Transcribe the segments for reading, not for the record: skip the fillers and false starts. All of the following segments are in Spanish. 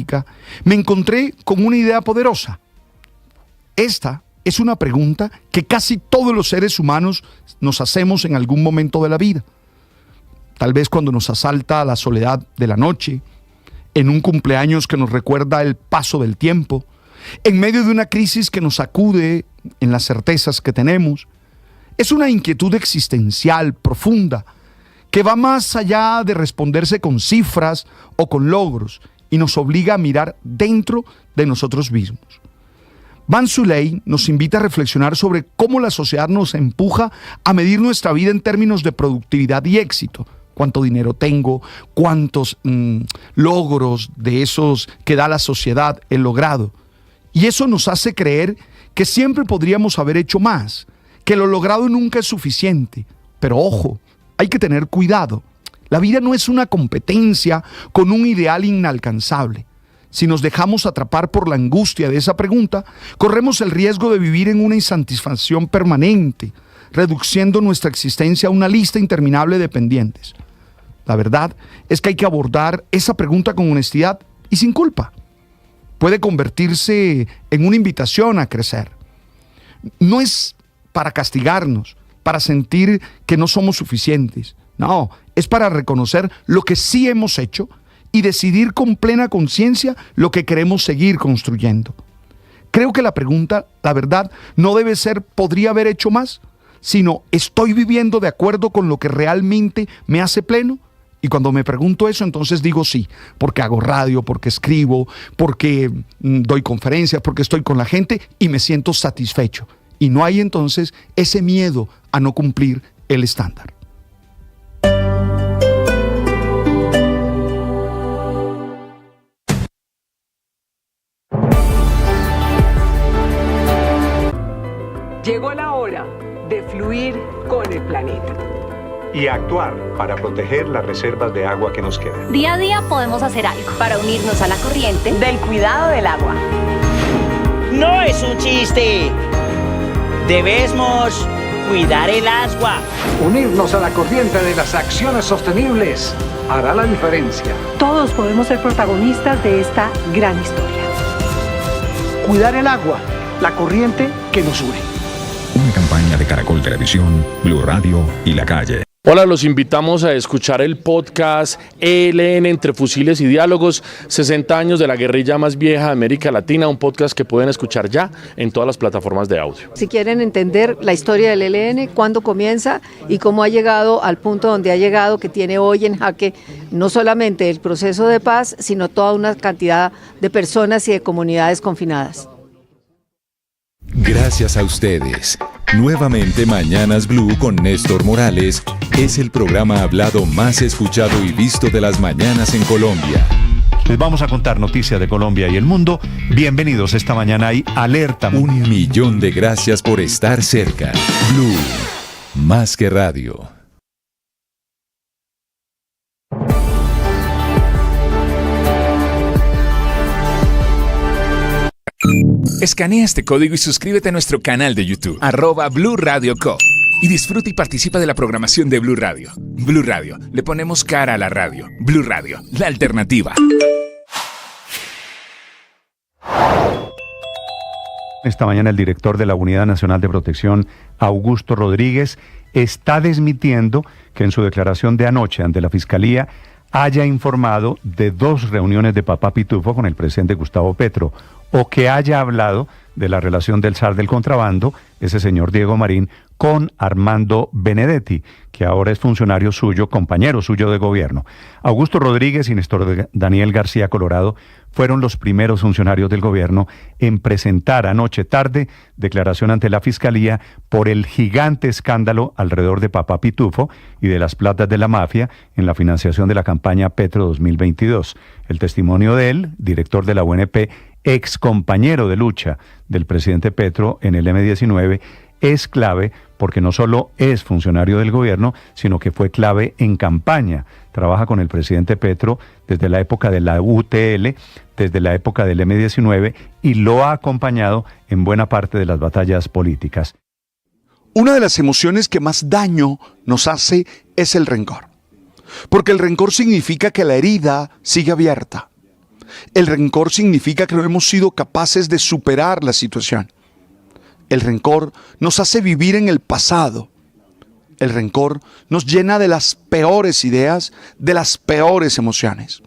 política, me encontré con una idea poderosa. Esta es una pregunta que casi todos los seres humanos nos hacemos en algún momento de la vida. Tal vez cuando nos asalta la soledad de la noche, en un cumpleaños que nos recuerda el paso del tiempo, en medio de una crisis que nos sacude en las certezas que tenemos. Es una inquietud existencial profunda que va más allá de responderse con cifras o con logros y nos obliga a mirar dentro de nosotros mismos. Van Zuley nos invita a reflexionar sobre cómo la sociedad nos empuja a medir nuestra vida en términos de productividad y éxito. Cuánto dinero tengo, cuántos logros de esos que da la sociedad he logrado. Y eso nos hace creer que siempre podríamos haber hecho más, que lo logrado nunca es suficiente. Pero ojo, hay que tener cuidado. La vida no es una competencia con un ideal inalcanzable. Si nos dejamos atrapar por la angustia de esa pregunta, corremos el riesgo de vivir en una insatisfacción permanente, reduciendo nuestra existencia a una lista interminable de pendientes. La verdad es que hay que abordar esa pregunta con honestidad y sin culpa. Puede convertirse en una invitación a crecer. No es para castigarnos, para sentir que no somos suficientes. No, es para reconocer lo que sí hemos hecho y decidir con plena conciencia lo que queremos seguir construyendo. Creo que la pregunta, la verdad, no debe ser ¿podría haber hecho más?, sino ¿estoy viviendo de acuerdo con lo que realmente me hace pleno? Y cuando me pregunto eso, entonces digo sí, porque hago radio, porque escribo, porque doy conferencias, porque estoy con la gente y me siento satisfecho. Y no hay entonces ese miedo a no cumplir el estándar. Llegó la hora de fluir con el planeta y actuar para proteger las reservas de agua que nos quedan. Día a día podemos hacer algo para unirnos a la corriente del cuidado del agua. No es un chiste. Debemos cuidar el agua. Unirnos a la corriente de las acciones sostenibles hará la diferencia. Todos podemos ser protagonistas de esta gran historia. Cuidar el agua, la corriente que nos une. Una campaña de Caracol Televisión, Blue Radio y La Calle. Hola, los invitamos a escuchar el podcast ELN Entre Fusiles y Diálogos, 60 años de la guerrilla más vieja de América Latina, un podcast que pueden escuchar ya en todas las plataformas de audio. Si quieren entender la historia del ELN, cuándo comienza y cómo ha llegado al punto donde ha llegado, que tiene hoy en jaque no solamente el proceso de paz, sino toda una cantidad de personas y de comunidades confinadas. Gracias a ustedes. Nuevamente Mañanas Blue con Néstor Morales es el programa hablado más escuchado y visto de las mañanas en Colombia. Les vamos a contar noticias de Colombia y el mundo. Bienvenidos esta mañana y alerta. 1 millón de gracias por estar cerca. Blue, más que radio. Escanea este código y suscríbete a nuestro canal de YouTube, @Blue Radio Co. Y disfruta y participa de la programación de Blue Radio. Blue Radio, le ponemos cara a la radio. Blue Radio, la alternativa. Esta mañana el director de la Unidad Nacional de Protección, Augusto Rodríguez, está desmintiendo que en su declaración de anoche ante la Fiscalía haya informado de 2 reuniones de Papá Pitufo con el presidente Gustavo Petro, o que haya hablado de la relación del zar del contrabando, ese señor Diego Marín, con Armando Benedetti, que ahora es funcionario suyo, compañero suyo de gobierno. Augusto Rodríguez y Néstor Daniel García Colorado fueron los primeros funcionarios del gobierno en presentar anoche tarde declaración ante la Fiscalía por el gigante escándalo alrededor de Papá Pitufo y de las platas de la mafia en la financiación de la campaña Petro 2022. El testimonio de él, director de la UNP, ex compañero de lucha del presidente Petro en el M-19, es clave porque no solo es funcionario del gobierno, sino que fue clave en campaña. Trabaja con el presidente Petro desde la época de la UTL, desde la época del M-19 y lo ha acompañado en buena parte de las batallas políticas. Una de las emociones que más daño nos hace es el rencor. Porque el rencor significa que la herida sigue abierta. El rencor significa que no hemos sido capaces de superar la situación. El rencor nos hace vivir en el pasado. El rencor nos llena de las peores ideas, de las peores emociones.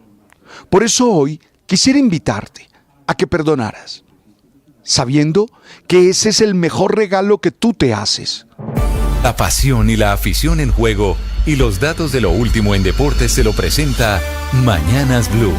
Por eso hoy quisiera invitarte a que perdonaras, sabiendo que ese es el mejor regalo que tú te haces. La pasión y la afición en juego y los datos de lo último en deportes se lo presenta Mañanas Blue.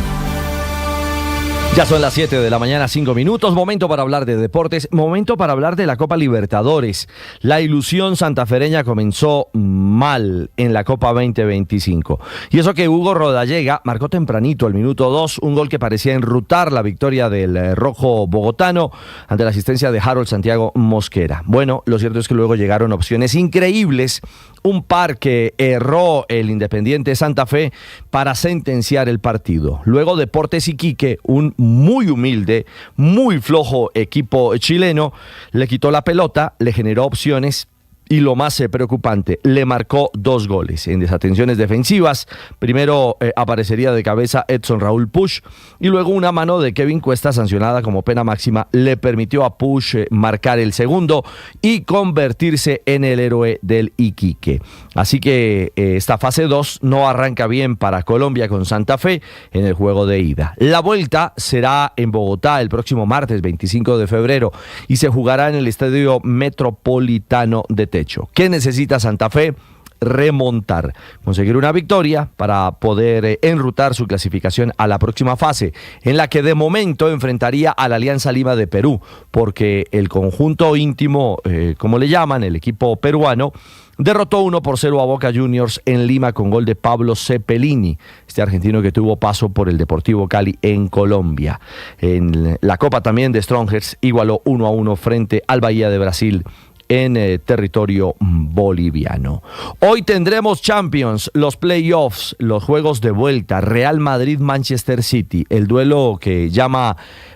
Ya son las 7 de la mañana, 5 minutos, momento para hablar de deportes, momento para hablar de la Copa Libertadores. La ilusión santafereña comenzó mal en la Copa 2025. Y eso que Hugo Rodallega marcó tempranito, al minuto 2, un gol que parecía enrutar la victoria del rojo bogotano ante la asistencia de Harold Santiago Mosquera. Bueno, lo cierto es que luego llegaron opciones increíbles, un par que erró el Independiente Santa Fe para sentenciar el partido. Luego Deportes Iquique, un muy humilde, muy flojo equipo chileno, le quitó la pelota, le generó opciones y lo más preocupante, le marcó 2 goles en desatenciones defensivas. Primero aparecería de cabeza Edson Raúl Puch y luego una mano de Kevin Cuesta sancionada como pena máxima le permitió a Puch marcar el segundo y convertirse en el héroe del Iquique. Así que esta fase 2 no arranca bien para Colombia con Santa Fe en el juego de ida. La vuelta será en Bogotá el próximo martes 25 de febrero y se jugará en el Estadio Metropolitano de Techo. ¿Qué necesita Santa Fe? Remontar, conseguir una victoria para poder enrutar su clasificación a la próxima fase, en la que de momento enfrentaría a la Alianza Lima de Perú, porque el conjunto íntimo, como le llaman, el equipo peruano, derrotó 1-0 a Boca Juniors en Lima con gol de Pablo Cepelini, este argentino que tuvo paso por el Deportivo Cali en Colombia. En la Copa también de Strongers igualó 1-1 frente al Bahía de Brasil en territorio boliviano. Hoy tendremos Champions, los playoffs, los juegos de vuelta, Real Madrid-Manchester City, el duelo que llama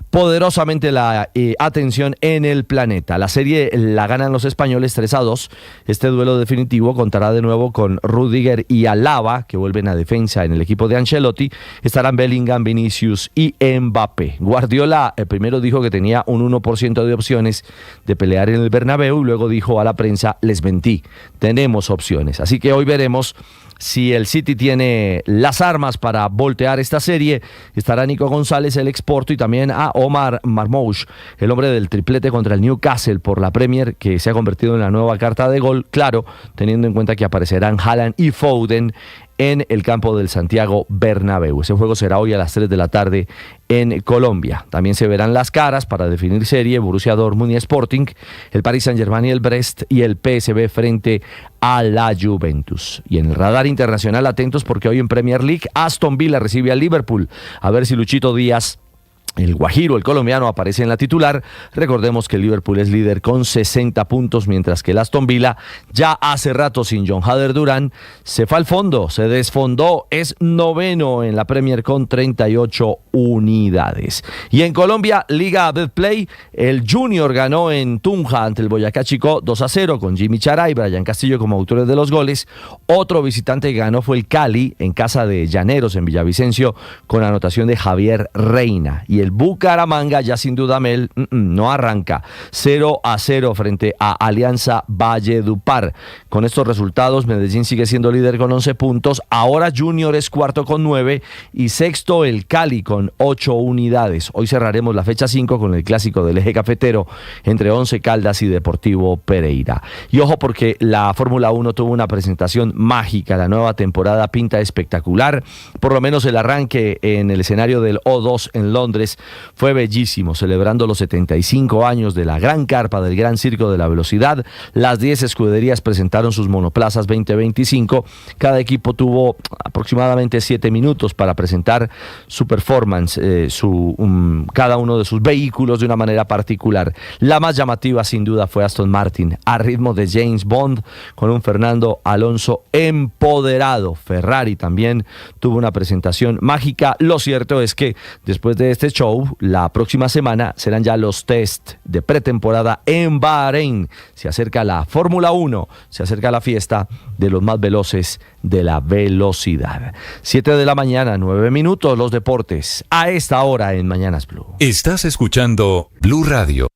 poderosamente la atención en el planeta. La serie la ganan los españoles 3-2. Este duelo definitivo contará de nuevo con Rudiger y Alaba, que vuelven a defensa en el equipo de Ancelotti. Estarán Bellingham, Vinicius y Mbappé. Guardiola primero dijo que tenía un 1% de opciones de pelear en el Bernabéu y luego dijo a la prensa, les mentí, tenemos opciones. Así que hoy veremos si el City tiene las armas para voltear esta serie. Estará Nico González, el exporto, y también a Omar Marmoush, el hombre del triplete contra el Newcastle por la Premier, que se ha convertido en la nueva carta de gol, claro, teniendo en cuenta que aparecerán Haaland y Foden en el campo del Santiago Bernabéu. Ese juego será hoy a las 3 de la tarde en Colombia. También se verán las caras para definir serie, Borussia Dortmund y Sporting, el Paris Saint-Germain y el Brest, y el PSV frente a la Juventus. Y en el radar internacional, atentos porque hoy en Premier League Aston Villa recibe al Liverpool. A ver si Luchito Díaz, el guajiro, el colombiano, aparece en la titular. Recordemos que el Liverpool es líder con 60 puntos, mientras que el Aston Villa, ya hace rato sin John Hader Durán, se fue al fondo, se desfondó, es noveno en la Premier con 38 unidades. Y en Colombia, Liga Betplay, el Junior ganó en Tunja ante el Boyacá Chico 2-0 con Jimmy Chará y Brian Castillo como autores de los goles. Otro visitante que ganó fue el Cali en casa de Llaneros en Villavicencio con anotación de Javier Reina. Y el Bucaramanga, ya sin duda Mel, no arranca, 0-0 frente a Alianza Valledupar. Con estos resultados, Medellín sigue siendo líder con 11 puntos, ahora Junior es cuarto con 9 y sexto el Cali con 8 unidades. Hoy cerraremos la fecha 5 con el clásico del eje cafetero entre Once Caldas y Deportivo Pereira. Y ojo porque la Fórmula 1 tuvo una presentación mágica, la nueva temporada pinta espectacular, por lo menos el arranque en el escenario del O2 en Londres fue bellísimo, celebrando los 75 años de la gran carpa del Gran Circo de la Velocidad. Las 10 escuderías presentaron sus monoplazas 2025. Cada equipo tuvo aproximadamente 7 minutos para presentar su performance, cada uno de sus vehículos de una manera particular. La más llamativa sin duda fue Aston Martin, a ritmo de James Bond, con un Fernando Alonso empoderado. Ferrari también tuvo una presentación mágica. Lo cierto es que después de este show show la próxima semana serán ya los test de pretemporada en Bahrein. Se acerca la Fórmula 1, se acerca la fiesta de los más veloces de la velocidad. 7 de la mañana, 9 minutos, los deportes a esta hora en Mañanas Blue. Estás escuchando Blue Radio.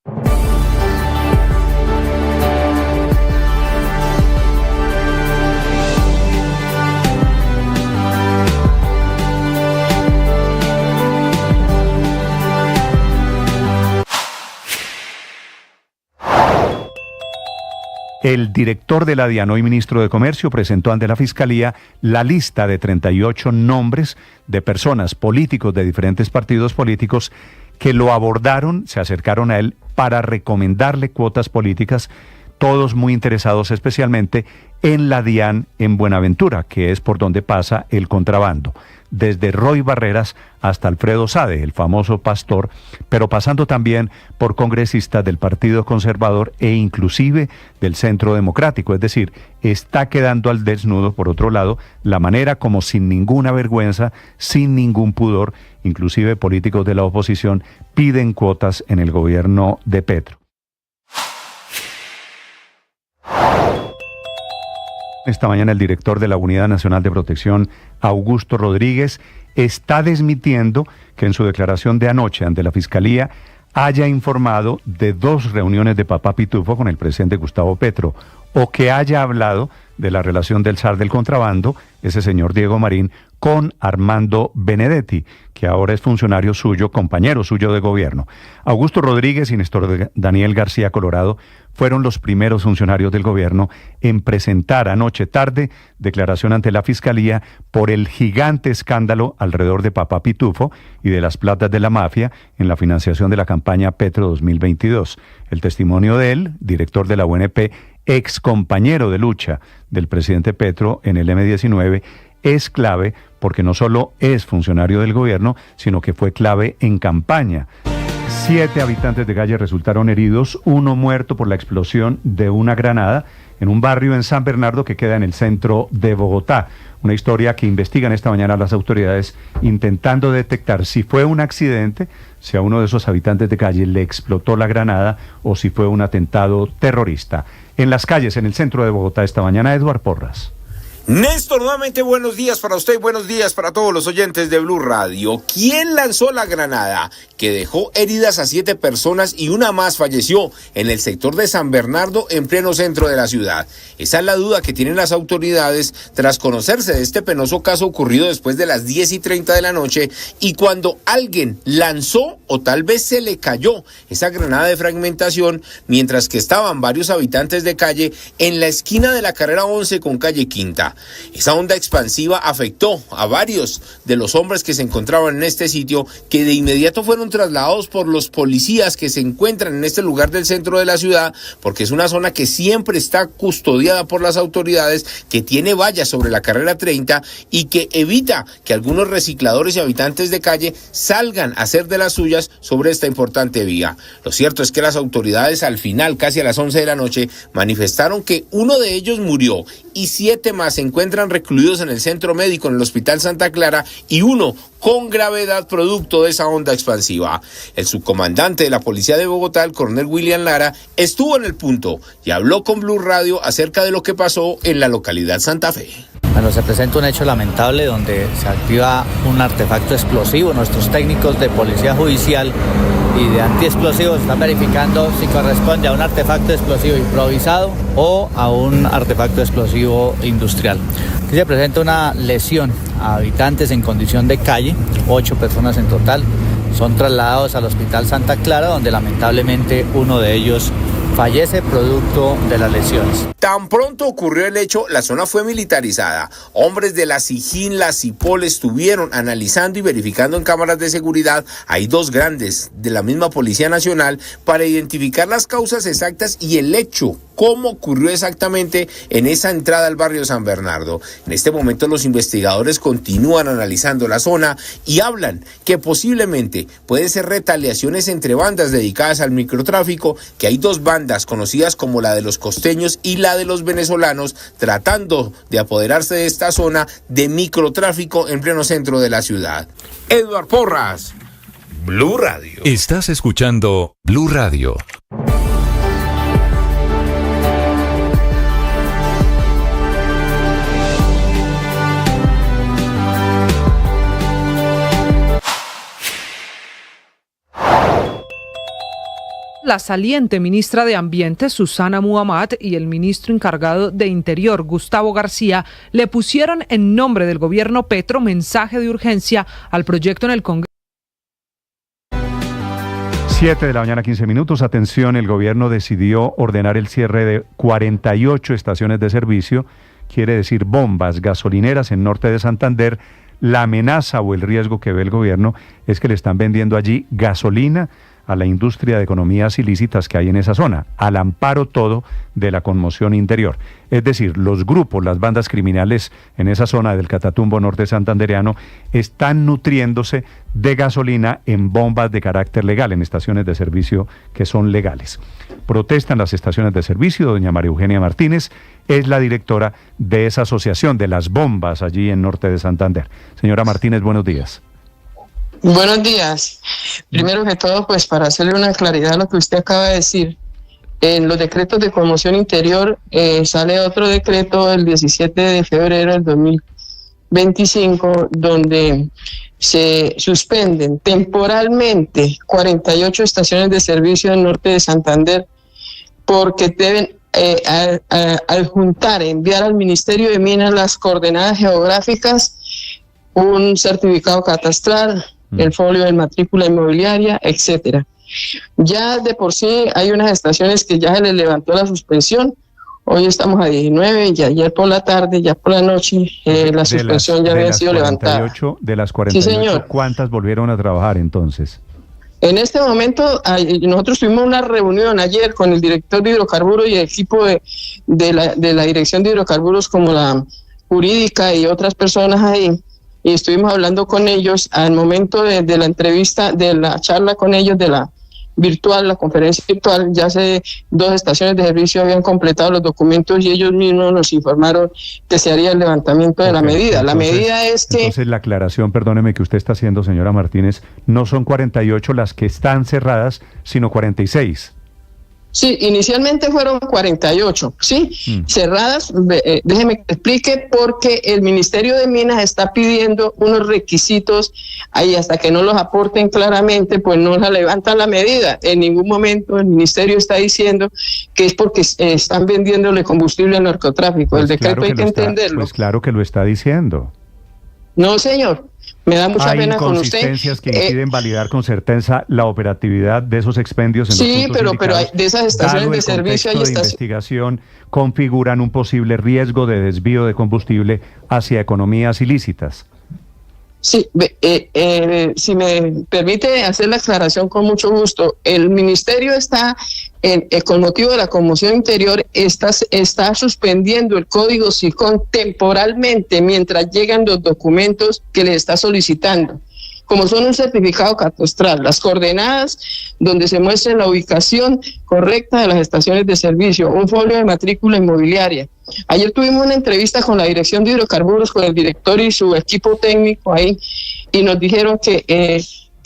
El director de la DIAN, hoy ministro de Comercio, presentó ante la Fiscalía la lista de 38 nombres de personas, políticos de diferentes partidos políticos que lo abordaron, se acercaron a él para recomendarle cuotas políticas, todos muy interesados especialmente en la DIAN en Buenaventura, que es por donde pasa el contrabando. Desde Roy Barreras hasta Alfredo Sade, el famoso pastor, pero pasando también por congresistas del Partido Conservador e inclusive del Centro Democrático. Es decir, está quedando al desnudo, por otro lado, la manera como sin ninguna vergüenza, sin ningún pudor, inclusive políticos de la oposición, piden cuotas en el gobierno de Petro. Esta mañana el director de la Unidad Nacional de Protección, Augusto Rodríguez, está desmintiendo que en su declaración de anoche ante la Fiscalía haya informado de 2 reuniones de Papá Pitufo con el presidente Gustavo Petro, o que haya hablado de la relación del zar del contrabando, ese señor Diego Marín, con Armando Benedetti, que ahora es funcionario suyo, compañero suyo de gobierno. Augusto Rodríguez y Néstor Daniel García Colorado fueron los primeros funcionarios del gobierno en presentar anoche tarde declaración ante la Fiscalía por el gigante escándalo alrededor de Papá Pitufo y de las platas de la mafia en la financiación de la campaña Petro 2022. El testimonio de él, director de la UNP, ex compañero de lucha del presidente Petro en el M-19, es clave porque no solo es funcionario del gobierno, sino que fue clave en campaña. 7 habitantes de calle resultaron heridos, 1 muerto por la explosión de una granada en un barrio en San Bernardo que queda en el centro de Bogotá. Una historia que investigan esta mañana las autoridades intentando detectar si fue un accidente, si a uno de esos habitantes de calle le explotó la granada o si fue un atentado terrorista. En las calles, en el centro de Bogotá esta mañana, Eduard Porras. Néstor, nuevamente buenos días para usted y buenos días para todos los oyentes de Blue Radio. ¿Quién lanzó la granada que dejó heridas a 7 personas y una más falleció en el sector de San Bernardo en pleno centro de la ciudad? Esa es la duda que tienen las autoridades tras conocerse de este penoso caso ocurrido después de las 10:30 de la noche y cuando alguien lanzó o tal vez se le cayó esa granada de fragmentación mientras que estaban varios habitantes de calle en la esquina de la carrera 11 con calle Quinta. Esa onda expansiva afectó a varios de los hombres que se encontraban en este sitio, que de inmediato fueron trasladados por los policías que se encuentran en este lugar del centro de la ciudad, porque es una zona que siempre está custodiada por las autoridades, que tiene vallas sobre la carrera 30 y que evita que algunos recicladores y habitantes de calle salgan a hacer de las suyas sobre esta importante vía. Lo cierto es que las autoridades al final, casi a las 11 de la noche, manifestaron que uno de ellos murió y 7 más se encuentran recluidos en el centro médico en el Hospital Santa Clara y 1 con gravedad producto de esa onda expansiva. El subcomandante de la Policía de Bogotá, el coronel William Lara, estuvo en el punto y habló con Blue Radio acerca de lo que pasó en la localidad Santa Fe. Bueno, se presenta un hecho lamentable donde se activa un artefacto explosivo. Nuestros técnicos de Policía Judicial y de antiexplosivos están verificando si corresponde a un artefacto explosivo improvisado o a un artefacto explosivo industrial. Aquí se presenta una lesión a habitantes en condición de calle, 8 personas en total. Son trasladados al Hospital Santa Clara, donde lamentablemente uno de ellos fallece producto de las lesiones. Tan pronto ocurrió el hecho, la zona fue militarizada. Hombres de la SIJIN, la CIPOL estuvieron analizando y verificando en cámaras de seguridad. Hay 2 grandes de la misma Policía Nacional para identificar las causas exactas y el hecho, cómo ocurrió exactamente en esa entrada al barrio San Bernardo. En este momento los investigadores continúan analizando la zona y hablan que posiblemente pueden ser retaliaciones entre bandas dedicadas al microtráfico, que hay 2 bandas conocidas como la de los costeños y la de los venezolanos, tratando de apoderarse de esta zona de microtráfico en pleno centro de la ciudad. Eduard Porras, Blue Radio. Estás escuchando Blue Radio. La saliente ministra de Ambiente, Susana Muhammad, y el ministro encargado de Interior, Gustavo García, le pusieron en nombre del gobierno Petro mensaje de urgencia al proyecto en el Congreso. 7 de la mañana, 15 minutos. Atención, el gobierno decidió ordenar el cierre de 48 estaciones de servicio, quiere decir bombas gasolineras en norte de Santander. La amenaza o el riesgo que ve el gobierno es que le están vendiendo allí gasolina a la industria de economías ilícitas que hay en esa zona, al amparo todo de la conmoción interior. Es decir, los grupos, las bandas criminales en esa zona del Catatumbo norte santandereano están nutriéndose de gasolina en bombas de carácter legal, en estaciones de servicio que son legales. Protestan las estaciones de servicio. Doña María Eugenia Martínez es la directora de esa asociación de las bombas allí en norte de Santander. Señora Martínez, buenos días. Buenos días. Primero que todo, pues para hacerle una claridad a lo que usted acaba de decir, en los decretos de conmoción interior sale otro decreto el 17 de febrero del 2025, donde se suspenden temporalmente 48 estaciones de servicio del norte de Santander porque deben adjuntar, enviar al Ministerio de Minas las coordenadas geográficas, un certificado catastral, el folio de matrícula inmobiliaria, etcétera. Ya de por sí hay unas estaciones que ya se les levantó la suspensión. Hoy estamos a 19 y ayer por la tarde, ya por la noche, la suspensión ya había sido levantada. De las 48, sí, señor. ¿Cuántas volvieron a trabajar entonces? En este momento, nosotros tuvimos una reunión ayer con el director de hidrocarburos y el equipo de la dirección de hidrocarburos, como la jurídica y otras personas ahí. Y estuvimos hablando con ellos al momento de la entrevista, de la charla con ellos, de la virtual, la conferencia virtual. Ya hace 2 estaciones de servicio habían completado los documentos y ellos mismos nos informaron que se haría el levantamiento de la medida. La medida es que... Entonces la aclaración, perdóneme, que usted está haciendo, señora Martínez, no son 48 las que están cerradas, sino 46. Sí, inicialmente fueron 48, ¿sí? Cerradas. Déjeme que explique, porque el Ministerio de Minas está pidiendo unos requisitos ahí, hasta que no los aporten claramente, pues no la levantan la medida. En ningún momento el Ministerio está diciendo que es porque están vendiéndole combustible al narcotráfico. Pues el decreto claro hay que entenderlo. Pues claro que lo está diciendo. No, señor. Me da mucha pena con usted. Hay inconsistencias que impiden validar con certeza la operatividad de esos expendios en sí, los puntos pero hay, de esas estaciones de servicio hay investigación configuran un posible riesgo de desvío de combustible hacia economías ilícitas. Sí, si me permite hacer la aclaración con mucho gusto, el ministerio está, con motivo de la conmoción interior, está suspendiendo el código SICON temporalmente mientras llegan los documentos que le está solicitando, como son un certificado catastral, las coordenadas donde se muestra la ubicación correcta de las estaciones de servicio, un folio de matrícula inmobiliaria. Ayer tuvimos una entrevista con la dirección de hidrocarburos, con el director y su equipo técnico ahí, y nos dijeron que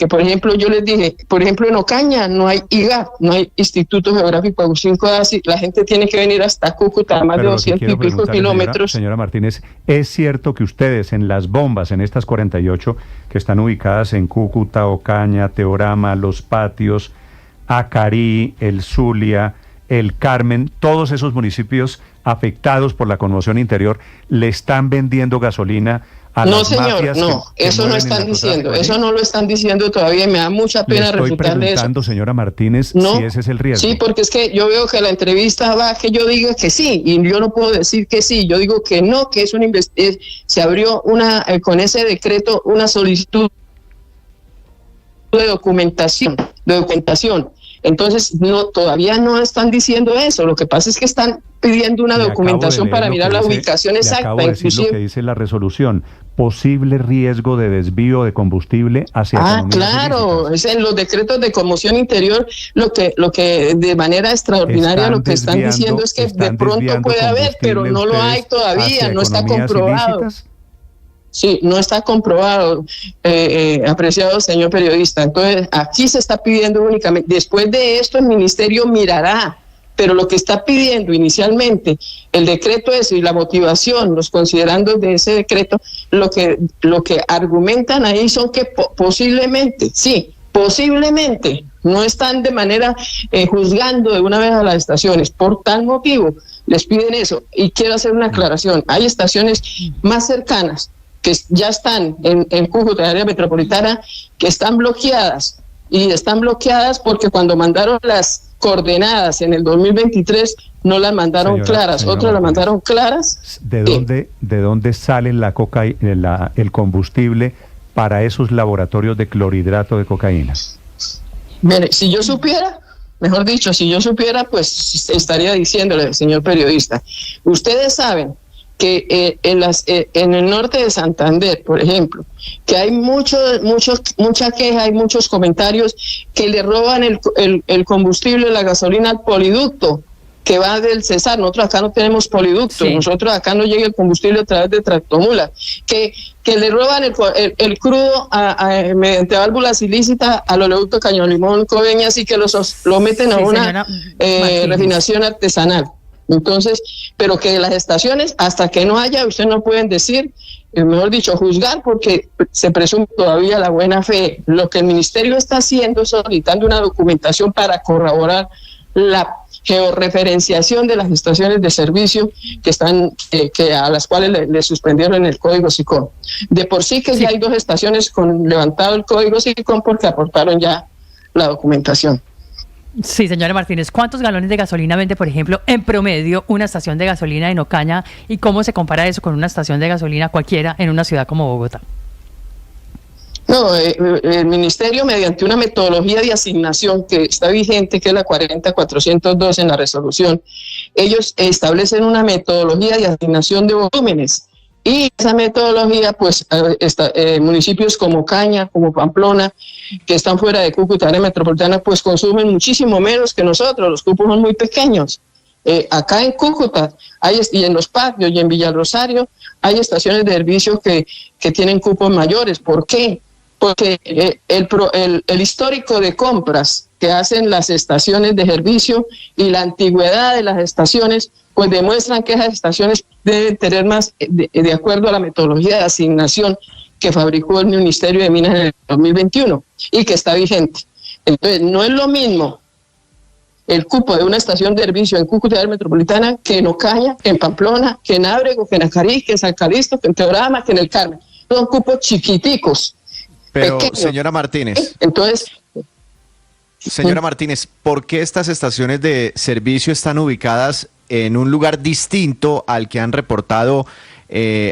por ejemplo, yo les dije, por ejemplo, en Ocaña no hay IGA, no hay Instituto Geográfico Agustín Codazzi, la gente tiene que venir hasta Cúcuta, más de 200 y pico kilómetros. Señora Martínez, ¿es cierto que ustedes en las bombas, en estas 48 que están ubicadas en Cúcuta, Ocaña, Teorama, Los Patios, Acarí, El Zulia, El Carmen, todos esos municipios afectados por la conmoción interior, le están vendiendo gasolina a no, las señor, mafias no, eso no están diciendo, eso no lo están diciendo todavía, me da mucha pena refutarle eso. Le estoy preguntando, señora Martínez, no, si ese es el riesgo. Sí, porque es que yo veo que la entrevista va que yo diga que sí, y yo no puedo decir que sí, yo digo que no, que es se abrió con ese decreto una solicitud de documentación. Entonces, todavía no están diciendo eso. Lo que pasa es que están pidiendo una documentación para mirar la ubicación exacta. Acabo de decir lo que dice la resolución. Posible riesgo de desvío de combustible hacia economías claro, ilícitas. Es en los decretos de conmoción interior lo que de manera extraordinaria lo que están diciendo es que de pronto puede haber, pero no lo hay todavía, no está comprobado. Ilícitas. Sí, no está comprobado, apreciado señor periodista. Entonces, aquí se está pidiendo únicamente, después de esto el ministerio mirará, pero lo que está pidiendo inicialmente el decreto es, y la motivación, los considerandos de ese decreto, lo que argumentan ahí son que posiblemente, no están de manera juzgando de una vez a las estaciones. Por tal motivo, les piden eso. Y quiero hacer una aclaración. Hay estaciones más cercanas que ya están en Cúcuta, área metropolitana, que están bloqueadas. Y están bloqueadas porque cuando mandaron las coordenadas en el 2023, no las mandaron claras. Otras las mandaron claras. ¿De dónde sale la cocaína, el combustible para esos laboratorios de clorhidrato de cocaína? Mire, si yo supiera, pues estaría diciéndole, señor periodista, ustedes saben que en el norte de Santander, por ejemplo, que hay mucha queja, hay muchos comentarios que le roban el combustible, la gasolina al poliducto que va del Cesar. Nosotros acá no tenemos poliducto, nosotros acá no llega el combustible a través de tractomula, que le roban el crudo mediante válvulas ilícitas al oleoducto Caño Limón Coveñas y que lo meten a una refinación artesanal. Entonces, pero que las estaciones, hasta que no haya, ustedes no pueden decir, mejor dicho, juzgar, porque se presume todavía la buena fe. Lo que el ministerio está haciendo es solicitando una documentación para corroborar la georreferenciación de las estaciones de servicio que a las cuales le suspendieron el código SICOM. De por sí que ya hay 2 estaciones con levantado el código SICOM porque aportaron ya la documentación. Sí, señora Martínez, ¿cuántos galones de gasolina vende, por ejemplo, en promedio una estación de gasolina en Ocaña y cómo se compara eso con una estación de gasolina cualquiera en una ciudad como Bogotá? No, el ministerio, mediante una metodología de asignación que está vigente, que es la 40402 en la resolución, ellos establecen una metodología de asignación de volúmenes. Y esa metodología, pues, municipios como Ocaña, como Pamplona, que están fuera de Cúcuta, área metropolitana, pues consumen muchísimo menos que nosotros, los cupos son muy pequeños. Acá en Cúcuta, y en Los Patios y en Villarrosario, hay estaciones de servicio que tienen cupos mayores. ¿Por qué? Porque el histórico de compras que hacen las estaciones de servicio y la antigüedad de las estaciones, pues demuestran que esas estaciones deben tener más, de acuerdo a la metodología de asignación que fabricó el Ministerio de Minas en el 2021 y que está vigente. Entonces, no es lo mismo el cupo de una estación de servicio en Cúcuta área metropolitana que en Ocaña, que en Pamplona, que en Ábrego, que en Acarí, que en San Calixto, que en Teorama, que en el Carmen. Son cupos chiquiticos. Pero, pequeños. señora Martínez. Entonces, señora Martínez, ¿por qué estas estaciones de servicio están ubicadas en un lugar distinto al que han reportado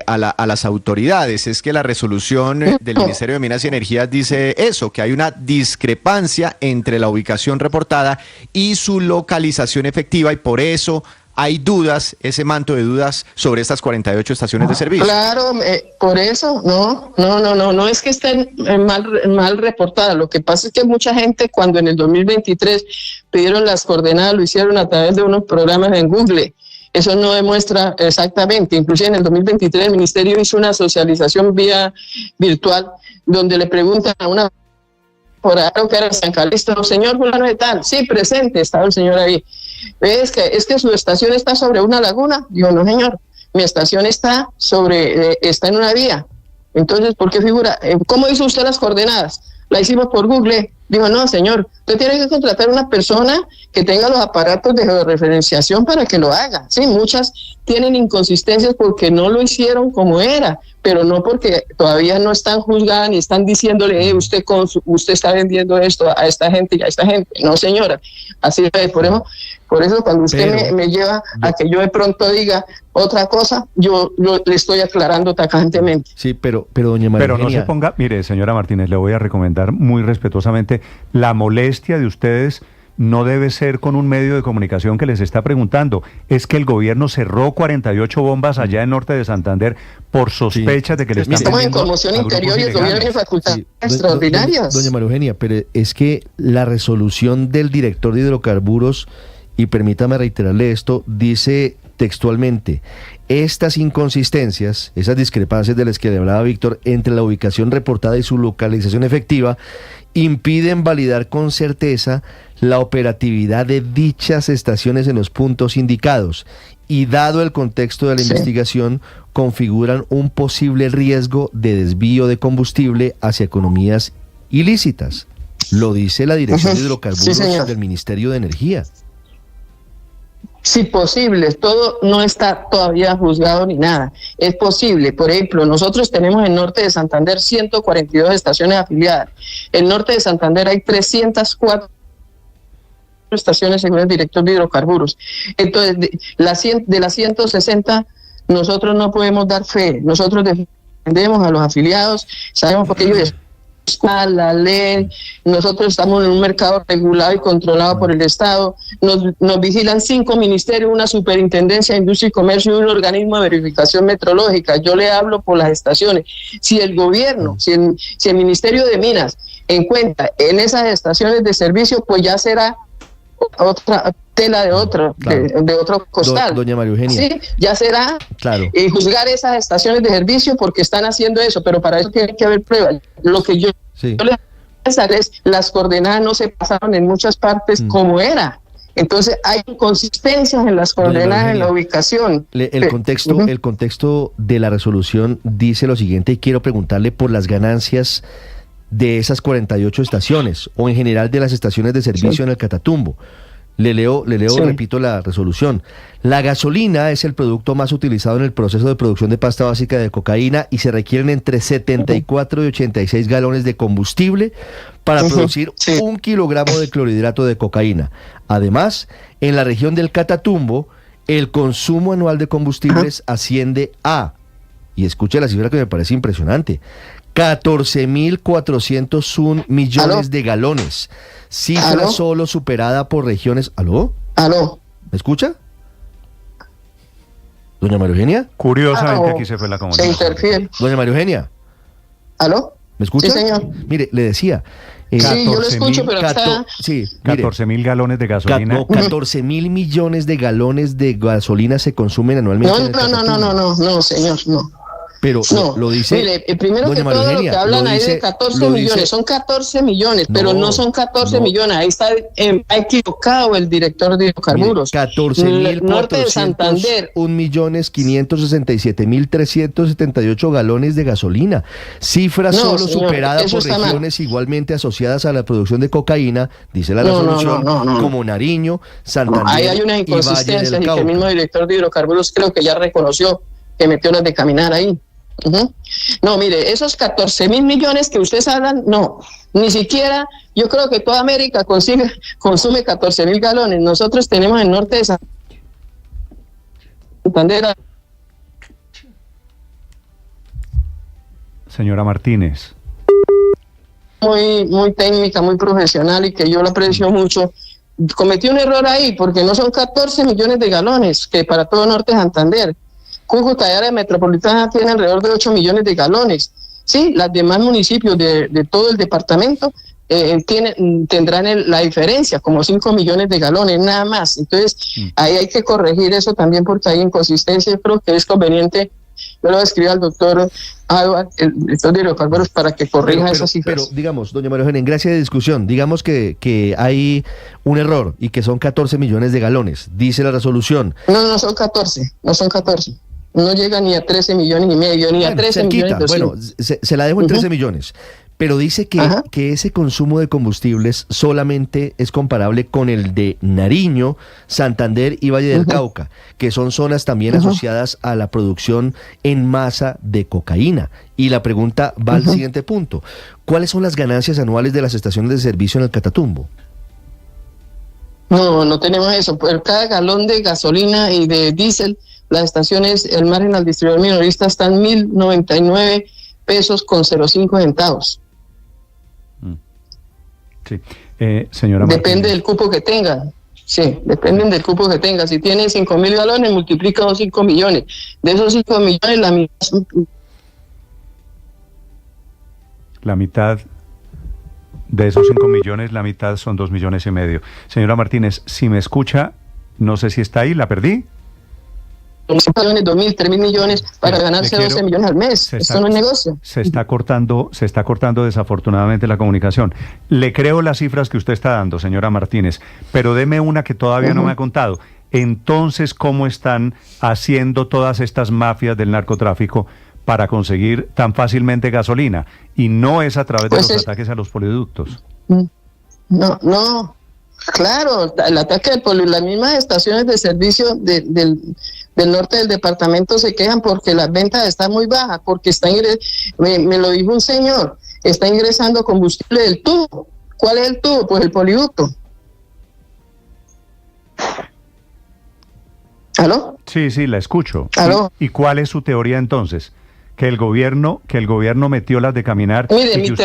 a las autoridades? Es que la resolución del Ministerio de Minas y Energías dice eso, que hay una discrepancia entre la ubicación reportada y su localización efectiva, y por eso hay dudas, ese manto de dudas sobre estas 48 estaciones de servicio. Claro, por eso, no es que estén mal reportadas. Lo que pasa es que mucha gente, cuando en el 2023 pidieron las coordenadas, lo hicieron a través de unos programas en Google. Eso no demuestra exactamente. Inclusive en el 2023 el ministerio hizo una socialización vía virtual donde le preguntan a una por ahí que era San Calixto, señor fulano de tal, sí, presente, estaba el señor ahí. Es que su estación está sobre una laguna. Digo, no señor, mi estación está en una vía. Entonces, ¿por qué figura? ¿Cómo hizo usted las coordenadas? La hicimos por Google. Digo, no señor, usted tiene que contratar a una persona que tenga los aparatos de georreferenciación para que lo haga. Sí, muchas tienen inconsistencias porque no lo hicieron como era, pero no porque todavía no están juzgadas ni están diciéndole, usted está vendiendo esto a esta gente y a esta gente. No señora, así es, por eso cuando usted me lleva a que yo de pronto diga otra cosa, yo le estoy aclarando tajantemente. Sí, pero doña María Pero no se ponga, mire, señora Martínez, le voy a recomendar muy respetuosamente, la molestia de ustedes no debe ser con un medio de comunicación que les está preguntando. Es que el gobierno cerró 48 bombas allá en norte de Santander por sospechas de que le están estamos en conmoción interior y el gobierno tiene facultades extraordinarias. Doña María Eugenia, pero es que la resolución del director de hidrocarburos, y permítame reiterarle esto, dice textualmente: estas inconsistencias, esas discrepancias de las que le hablaba Víctor entre la ubicación reportada y su localización efectiva, impiden validar con certeza la operatividad de dichas estaciones en los puntos indicados y, dado el contexto de la investigación, configuran un posible riesgo de desvío de combustible hacia economías ilícitas. Lo dice la Dirección de Hidrocarburos del Ministerio de Energía. Sí, posible. Todo no está todavía juzgado ni nada. Es posible. Por ejemplo, nosotros tenemos en Norte de Santander 142 estaciones afiliadas. En Norte de Santander hay 304 estaciones según el director de Hidrocarburos. Entonces, de las 160, nosotros no podemos dar fe. Nosotros defendemos a los afiliados, sabemos porque ellos la ley, nosotros estamos en un mercado regulado y controlado por el Estado, nos vigilan 5 ministerios, una superintendencia de industria y comercio y un organismo de verificación metrológica. Yo le hablo por las estaciones. Si el gobierno, si el Ministerio de Minas encuentra en esas estaciones de servicio, pues ya será otra tela de otro, de otro costal. Doña María Eugenia. Sí, ya será juzgar esas estaciones de servicio porque están haciendo eso, pero para eso tiene que haber pruebas. Lo que yo le voy a pensar es, las coordenadas no se pasaron en muchas partes como era. Entonces hay inconsistencias en las coordenadas, en la ubicación. El contexto de la resolución dice lo siguiente, y quiero preguntarle por las ganancias de esas 48 estaciones, o en general de las estaciones de servicio en el Catatumbo. Le leo, repito la resolución. La gasolina es el producto más utilizado en el proceso de producción de pasta básica de cocaína y se requieren entre 74 y 86 galones de combustible para producir 1 kilogramo de clorhidrato de cocaína. Además, en la región del Catatumbo, el consumo anual de combustibles asciende a, y escuche la cifra que me parece impresionante, 14.401 millones de galones. Cifra solo superada por regiones. ¿Aló? ¿Me escucha? ¿Doña María Eugenia? Curiosamente aquí se fue la comunicación. Se interfiere. Doña María Eugenia. ¿Aló? ¿Me escucha? Sí, señor. Mire, le decía. Sí, yo lo escucho, pero está... 14.000 galones de gasolina. 14.000 millones de galones de gasolina se consumen anualmente. No, señor, no. Pero lo dice. Mire, primero que todo lo que hablan ahí de 14 millones, son 14 millones, pero no son 14 millones, ahí está equivocado el director de Hidrocarburos. 14.400, Norte de Santander. 1.567.378 galones de gasolina. Cifra solo superada por regiones igualmente asociadas a la producción de cocaína, dice la resolución, como Nariño, Santander. Ahí hay una inconsistencia y que el mismo director de Hidrocarburos creo que ya reconoció que metió las de caminar ahí. No, mire, esos 14.000 millones que ustedes hablan, no, ni siquiera, yo creo que toda América consume 14.000 galones. Nosotros tenemos en Norte de Santander. Señora Martínez. Muy técnica, muy profesional y que yo la aprecio mucho. Cometí un error ahí porque no son 14 millones de galones que para todo Norte de Santander. Cúcuta y área metropolitana tiene alrededor de 8 millones de galones. Sí, los demás municipios de todo el departamento tendrán la diferencia, como 5 millones de galones, nada más. Entonces, ahí hay que corregir eso también porque hay inconsistencia. Yo creo que es conveniente. Yo le voy a escribir al doctor Álvaro, el director de Hidrocarburos, para que corrija esas cifras. Pero, digamos, doña María Eugenia, en gracia de discusión, digamos que hay un error y que son 14 millones de galones, dice la resolución. No son 14, no llega ni a 13 millones y medio, ni a 13 millones. Bueno, se la dejo en 13 millones, pero dice que ese consumo de combustibles solamente es comparable con el de Nariño, Santander y Valle del Cauca, que son zonas también asociadas a la producción en masa de cocaína. Y la pregunta va al siguiente punto. ¿Cuáles son las ganancias anuales de las estaciones de servicio en el Catatumbo? No tenemos eso. Por cada galón de gasolina y de diésel, las estaciones, el margen al distribuidor minorista está en 1.099 pesos con 0.5 centavos. Sí, señora Martínez. Depende del cupo que tengan. Sí, dependen del cupo que tengan. Si tienen 5.000 galones, multiplica los 5 millones. De esos 5 millones, la mitad de esos 5 millones, la mitad son 2,5 millones. Señora Martínez, si me escucha, no sé si está ahí, ¿la perdí? millones, 2.000, 3.000 millones para ganarse 12 millones al mes. Esto no es negocio. Se está cortando desafortunadamente la comunicación. Le creo las cifras que usted está dando, señora Martínez, pero deme una que todavía no me ha contado. Entonces, ¿cómo están haciendo todas estas mafias del narcotráfico para conseguir tan fácilmente gasolina? Y no es a través de los ataques a los poliductos. No. Claro, el ataque de las mismas estaciones de servicio del norte del departamento se quejan porque las ventas están muy bajas, porque me lo dijo un señor, está ingresando combustible del tubo. ¿Cuál es el tubo? Pues el poliducto. ¿Aló? Sí, la escucho. ¿Aló? ¿Y cuál es su teoría entonces? Que el gobierno metió las de caminar. Mire, y que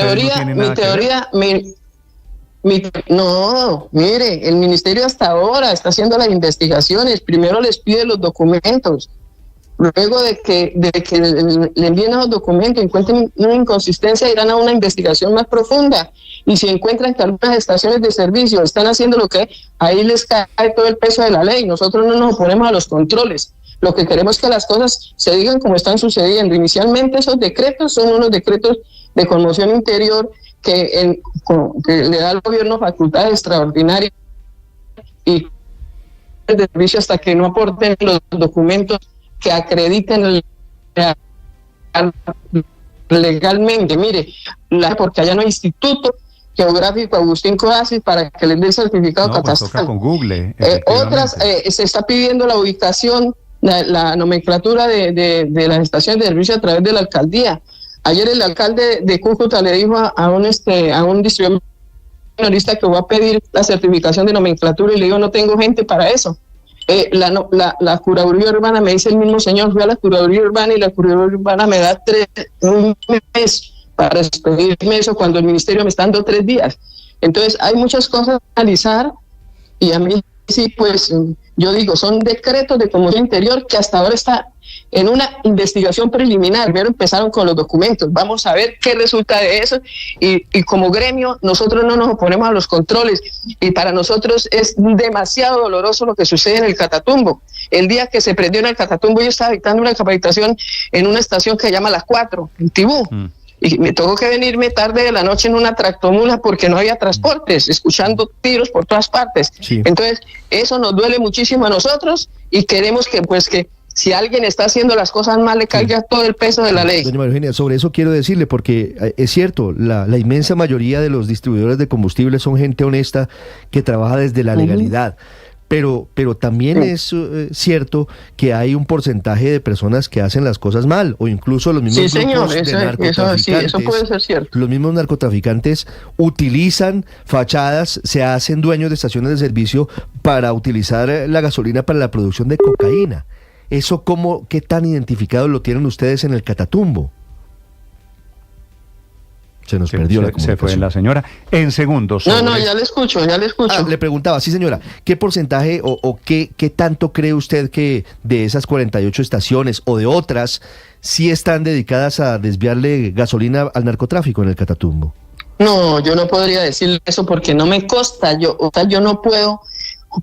mire, el ministerio hasta ahora está haciendo las investigaciones. Primero les pide los documentos. Luego de que le envíen los documentos, encuentren una inconsistencia, irán a una investigación más profunda. Y si encuentran que algunas estaciones de servicio están haciendo lo que ahí les cae todo el peso de la ley. Nosotros no nos oponemos a los controles. Lo que queremos es que las cosas se digan como están sucediendo. Inicialmente esos decretos son unos decretos de conmoción interior que le da al gobierno facultades extraordinarias y de servicio hasta que no aporten los documentos que acrediten legalmente. Mire, porque allá no hay instituto geográfico Agustín Codazzi para que les dé el certificado catastral. Pues toca con Google. Otras, se está pidiendo la ubicación, la nomenclatura de las estaciones de servicio a través de la alcaldía. Ayer el alcalde de Cúcuta le dijo a un distribuidor minorista que voy a pedir la certificación de nomenclatura y le digo, no tengo gente para eso. La curaduría urbana, me dice el mismo señor, fui a la curaduría urbana y la curaduría urbana me da un mes para expedirme eso cuando el ministerio me está dando 3 días. Entonces hay muchas cosas a analizar y a mí sí, pues yo digo, son decretos de conmoción interior que hasta ahora está en una investigación preliminar. Primero empezaron con los documentos, vamos a ver qué resulta de eso y como gremio nosotros no nos oponemos a los controles y para nosotros es demasiado doloroso lo que sucede en el Catatumbo. El día que se prendió en el Catatumbo yo estaba dictando una capacitación en una estación que se llama Las 4, en Tibú. Y me tocó que venirme tarde de la noche en una tractomula porque no había transportes, escuchando tiros por todas partes. Sí. Entonces, eso nos duele muchísimo a nosotros y queremos que si alguien está haciendo las cosas mal, le caiga todo el peso de la ley. Doña María Eugenia, sobre eso quiero decirle, porque es cierto, la inmensa mayoría de los distribuidores de combustible son gente honesta que trabaja desde la legalidad. Pero también es cierto que hay un porcentaje de personas que hacen las cosas mal, o incluso los mismos grupos de narcotraficantes. Eso puede ser cierto. Los mismos narcotraficantes utilizan fachadas, se hacen dueños de estaciones de servicio para utilizar la gasolina para la producción de cocaína. ¿Eso qué tan identificado lo tienen ustedes en el Catatumbo? Se nos perdió la comunicación. Se fue la señora. En segundos. No, ya le escucho. Le preguntaba, sí señora, ¿qué porcentaje o qué tanto cree usted que de esas 48 estaciones o de otras sí están dedicadas a desviarle gasolina al narcotráfico en el Catatumbo? No, yo no podría decir eso porque no me consta. Yo no puedo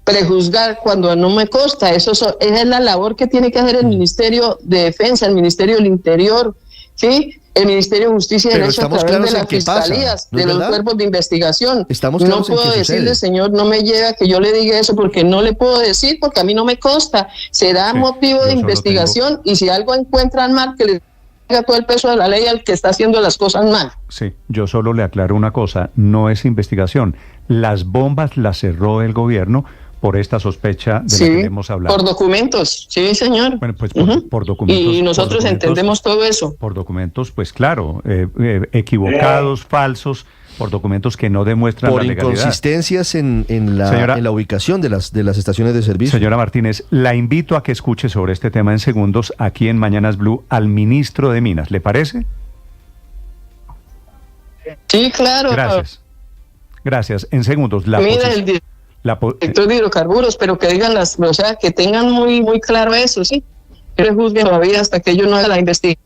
prejuzgar cuando no me consta. Esa es la labor que tiene que hacer el Ministerio de Defensa, el Ministerio del Interior, ¿sí? El Ministerio de Justicia y Derecho a través de las fiscalías, de los cuerpos de investigación. No puedo decirle, señor, no me llega que yo le diga eso porque no le puedo decir, porque a mí no me consta. Será motivo de investigación y si algo encuentran mal, que le diga todo el peso de la ley al que está haciendo las cosas mal. Sí, yo solo le aclaro una cosa, no es investigación. Las bombas las cerró el gobierno por esta sospecha de la que hemos hablado. Por documentos, sí, señor. Bueno, pues por documentos. Y nosotros entendemos todo eso. Por documentos, pues claro, equivocados, falsos, por documentos que no demuestran la legalidad. Por inconsistencias en la ubicación de las estaciones de servicio. Señora Martínez, la invito a que escuche sobre este tema en segundos aquí en Mañanas Blue al ministro de Minas. ¿Le parece? Sí, claro. Gracias. En segundos. Director de hidrocarburos, pero que digan que tengan muy muy claro eso, sí. Que juzguen todavía hasta que ellos no hagan la investigación.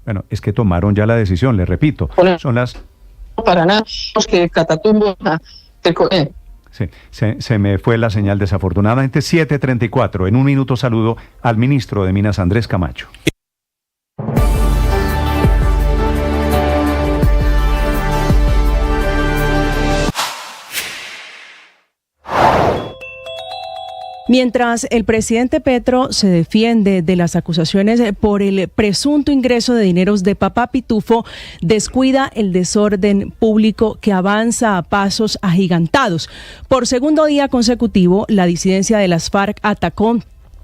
Bueno, es que tomaron ya la decisión, le repito. Son las... No para nada, que Catatumbo... Sí, se me fue la señal desafortunadamente. 7:34. En un minuto saludo al ministro de Minas, Andrés Camacho. Mientras el presidente Petro se defiende de las acusaciones por el presunto ingreso de dineros de Papá Pitufo, descuida el desorden público que avanza a pasos agigantados. Por segundo día consecutivo, la disidencia de las FARC atacó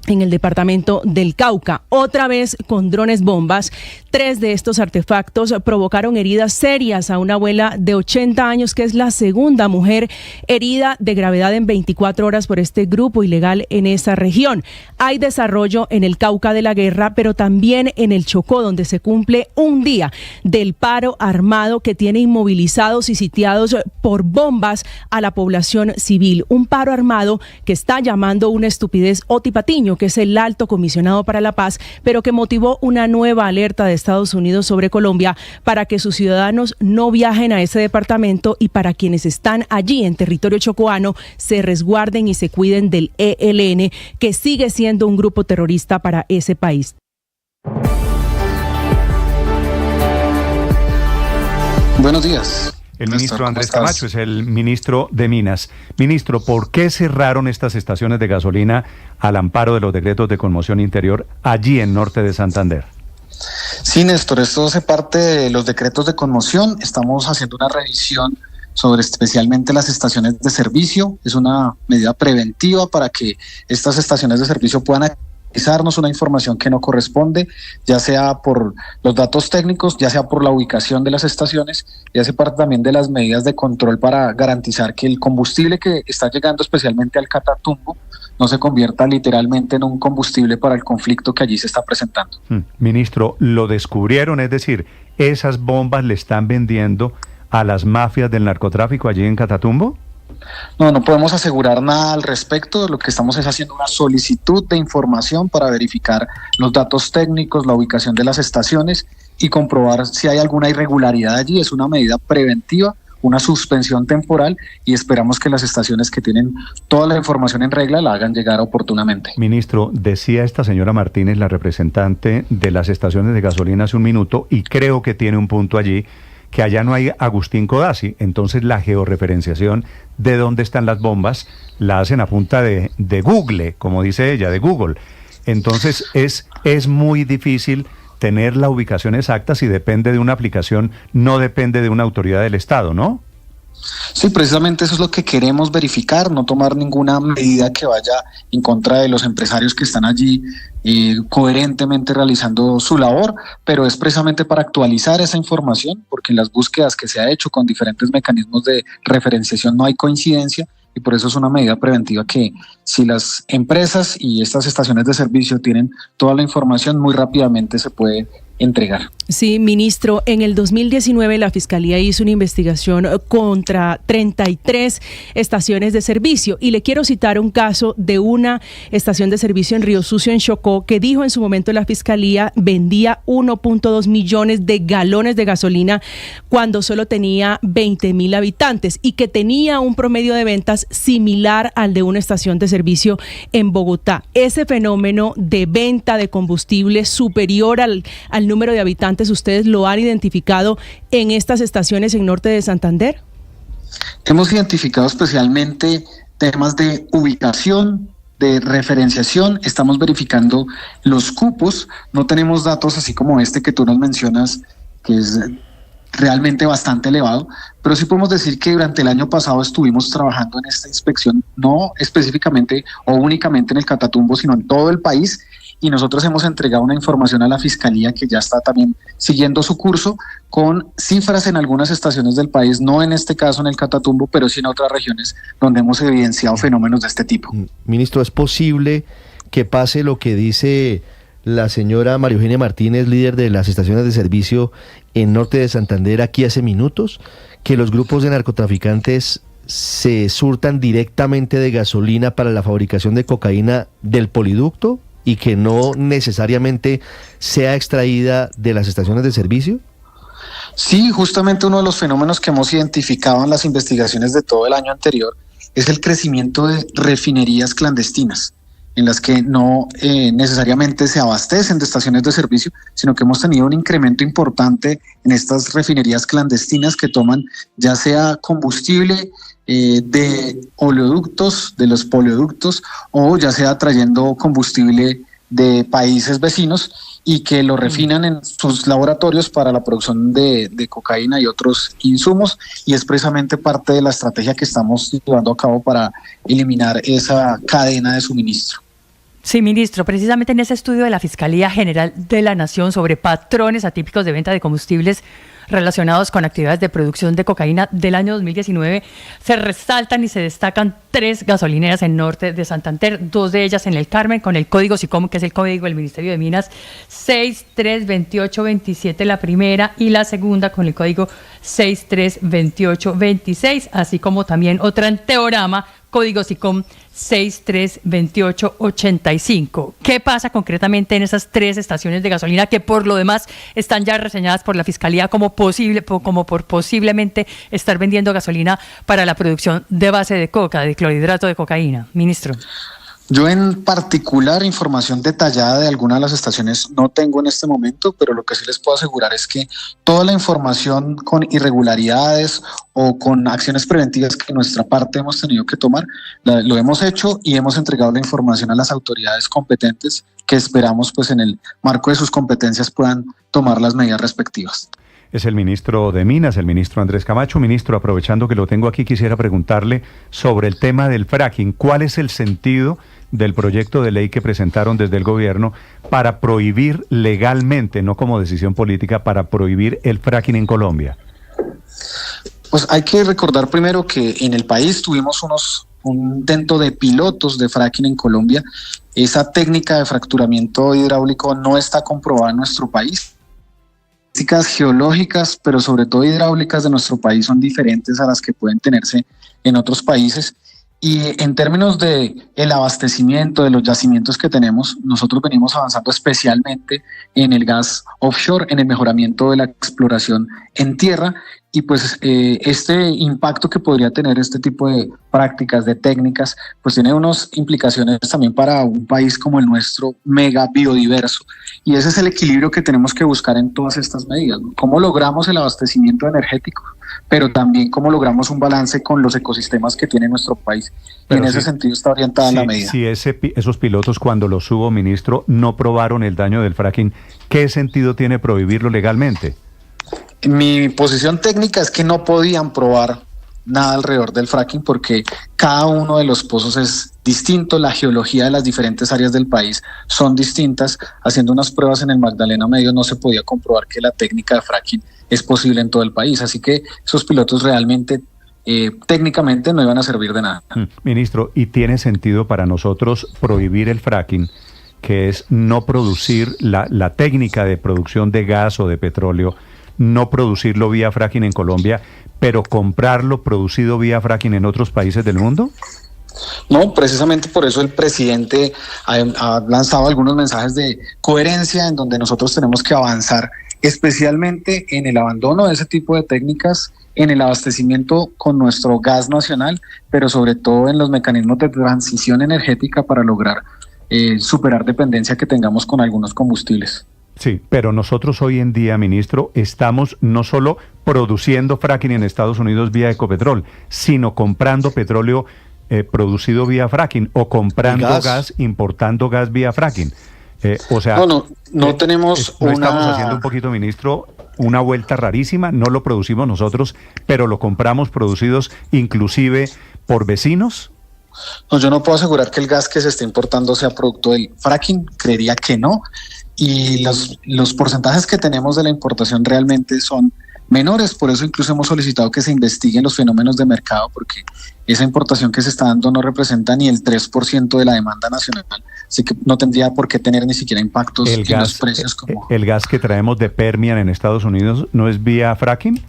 en el departamento del Cauca, otra vez con drones bombas. 3 de estos artefactos provocaron heridas serias a una abuela de 80 años, que es la segunda mujer herida de gravedad en 24 horas por este grupo ilegal en esa región. Hay desarrollo en el Cauca de la Guerra, pero también en el Chocó, donde se cumple un día del paro armado que tiene inmovilizados y sitiados por bombas a la población civil. Un paro armado que está llamando una estupidez Oti Patiño, que es el alto comisionado para la paz, pero que motivó una nueva alerta de Estados Unidos sobre Colombia para que sus ciudadanos no viajen a ese departamento y para quienes están allí en territorio chocoano se resguarden y se cuiden del ELN, que sigue siendo un grupo terrorista para ese país. Buenos días. El ministro Andrés Camacho es el ministro de Minas. Ministro, ¿por qué cerraron estas estaciones de gasolina al amparo de los decretos de conmoción interior allí en norte de Santander? Sí, Néstor, esto hace parte de los decretos de conmoción. Estamos haciendo una revisión sobre especialmente las estaciones de servicio. Es una medida preventiva para que estas estaciones de servicio puedan darnos una información que no corresponde, ya sea por los datos técnicos, ya sea por la ubicación de las estaciones, y hace parte también de las medidas de control para garantizar que el combustible que está llegando especialmente al Catatumbo no se convierta literalmente en un combustible para el conflicto que allí se está presentando. Ministro, ¿lo descubrieron? Es decir, ¿esas bombas le están vendiendo a las mafias del narcotráfico allí en Catatumbo? No podemos asegurar nada al respecto. Lo que estamos es haciendo una solicitud de información para verificar los datos técnicos, la ubicación de las estaciones y comprobar si hay alguna irregularidad allí. Es una medida preventiva, una suspensión temporal, y esperamos que las estaciones que tienen toda la información en regla la hagan llegar oportunamente. Ministro, decía esta señora Martínez, la representante de las estaciones de gasolina, hace un minuto, y creo que tiene un punto allí, que allá no hay Agustín Codazzi. Entonces la georreferenciación de dónde están las bombas la hacen a punta de Google, como dice ella, de Google. Entonces es muy difícil tener la ubicación exacta si depende de una aplicación, no depende de una autoridad del Estado, ¿no? Sí, precisamente eso es lo que queremos verificar, no tomar ninguna medida que vaya en contra de los empresarios que están allí coherentemente realizando su labor, pero es precisamente para actualizar esa información, porque en las búsquedas que se ha hecho con diferentes mecanismos de referenciación no hay coincidencia, y por eso es una medida preventiva que si las empresas y estas estaciones de servicio tienen toda la información, muy rápidamente se puede entregar. Sí, ministro, en el 2019 la Fiscalía hizo una investigación contra 33 estaciones de servicio, y le quiero citar un caso de una estación de servicio en Río Sucio, en Chocó, que dijo en su momento la Fiscalía vendía 1.2 millones de galones de gasolina cuando solo tenía 20,000 habitantes y que tenía un promedio de ventas similar al de una estación de servicio en Bogotá. Ese fenómeno de venta de combustible superior al número de habitantes, ¿ustedes lo han identificado en estas estaciones en norte de Santander? Hemos identificado especialmente temas de ubicación, de referenciación. Estamos verificando los cupos. No tenemos datos así como este que tú nos mencionas, que es realmente bastante elevado, pero sí podemos decir que durante el año pasado estuvimos trabajando en esta inspección, no específicamente o únicamente en el Catatumbo, sino en todo el país, y nosotros hemos entregado una información a la Fiscalía que ya está también siguiendo su curso, con cifras en algunas estaciones del país, no en este caso en el Catatumbo, pero sí en otras regiones donde hemos evidenciado fenómenos de este tipo. Ministro, ¿es posible que pase lo que dice la señora María Eugenia Martínez, líder de las estaciones de servicio en norte de Santander, aquí hace minutos, que los grupos de narcotraficantes se surtan directamente de gasolina para la fabricación de cocaína del poliducto y que no necesariamente sea extraída de las estaciones de servicio? Sí, justamente uno de los fenómenos que hemos identificado en las investigaciones de todo el año anterior es el crecimiento de refinerías clandestinas, en las que no necesariamente se abastecen de estaciones de servicio, sino que hemos tenido un incremento importante en estas refinerías clandestinas que toman ya sea combustible de oleoductos, de los poliductos, o ya sea trayendo combustible de países vecinos y que lo refinan en sus laboratorios para la producción de cocaína y otros insumos, y es precisamente parte de la estrategia que estamos llevando a cabo para eliminar esa cadena de suministro. Sí, ministro, precisamente en ese estudio de la Fiscalía General de la Nación sobre patrones atípicos de venta de combustibles relacionados con actividades de producción de cocaína del año 2019, se resaltan y se destacan 3 gasolineras en norte de Santander, 2 de ellas en el Carmen, con el código SICOM, que es el código del Ministerio de Minas, 632827 la primera, y la segunda con el código 632826, así como también otra en Teorama, código SICOM 632885. ¿Qué pasa concretamente en esas 3 estaciones de gasolina que por lo demás están ya reseñadas por la Fiscalía como por posiblemente estar vendiendo gasolina para la producción de base de coca, de clorhidrato de cocaína? Ministro. Yo en particular información detallada de alguna de las estaciones no tengo en este momento, pero lo que sí les puedo asegurar es que toda la información con irregularidades o con acciones preventivas que nuestra parte hemos tenido que tomar, lo hemos hecho y hemos entregado la información a las autoridades competentes que esperamos pues en el marco de sus competencias puedan tomar las medidas respectivas. Es el ministro de Minas, el ministro Andrés Camacho. Ministro, aprovechando que lo tengo aquí, quisiera preguntarle sobre el tema del fracking. ¿Cuál es el sentido del proyecto de ley que presentaron desde el gobierno para prohibir legalmente, no como decisión política, para prohibir el fracking en Colombia? Pues hay que recordar primero que en el país tuvimos un intento de pilotos de fracking en Colombia. Esa técnica de fracturamiento hidráulico no está comprobada en nuestro país. Las características geológicas, pero sobre todo hidráulicas de nuestro país son diferentes a las que pueden tenerse en otros países. Y en términos de el abastecimiento de los yacimientos que tenemos, nosotros venimos avanzando especialmente en el gas offshore, en el mejoramiento de la exploración en tierra, y pues este impacto que podría tener este tipo de prácticas, de técnicas, pues tiene unas implicaciones también para un país como el nuestro, mega biodiverso, y ese es el equilibrio que tenemos que buscar en todas estas medidas, ¿no? ¿Cómo logramos el abastecimiento energético? Pero también cómo logramos un balance con los ecosistemas que tiene nuestro país. Pero en ese sentido está orientada la medida. Si esos pilotos, cuando los hubo, ministro, no probaron el daño del fracking, ¿qué sentido tiene prohibirlo legalmente? Mi posición técnica es que no podían probar nada alrededor del fracking porque cada uno de los pozos es distinto, la geología de las diferentes áreas del país son distintas. Haciendo unas pruebas en el Magdalena Medio no se podía comprobar que la técnica de fracking es posible en todo el país, así que esos pilotos realmente técnicamente no iban a servir de nada. Ministro, ¿y tiene sentido para nosotros prohibir el fracking, que es no producir la técnica de producción de gas o de petróleo, no producirlo vía fracking en Colombia, pero comprarlo producido vía fracking en otros países del mundo? No, precisamente por eso el presidente ha lanzado algunos mensajes de coherencia en donde nosotros tenemos que avanzar, especialmente en el abandono de ese tipo de técnicas, en el abastecimiento con nuestro gas nacional, pero sobre todo en los mecanismos de transición energética para lograr superar dependencia que tengamos con algunos combustibles. Sí, pero nosotros hoy en día, ministro, estamos no solo produciendo fracking en Estados Unidos vía Ecopetrol, sino comprando petróleo producido vía fracking o comprando gas, importando gas vía fracking. O sea, no tenemos no estamos haciendo un poquito, ministro, una vuelta rarísima, no lo producimos nosotros, pero lo compramos producidos inclusive por vecinos. No, yo no puedo asegurar que el gas que se está importando sea producto del fracking, creería que no, y los porcentajes que tenemos de la importación realmente son menores, por eso incluso hemos solicitado que se investiguen los fenómenos de mercado, porque esa importación que se está dando no representa ni el 3% de la demanda nacional, así que no tendría por qué tener ni siquiera impactos en los precios. Como ¿El gas que traemos de Permian en Estados Unidos no es vía fracking?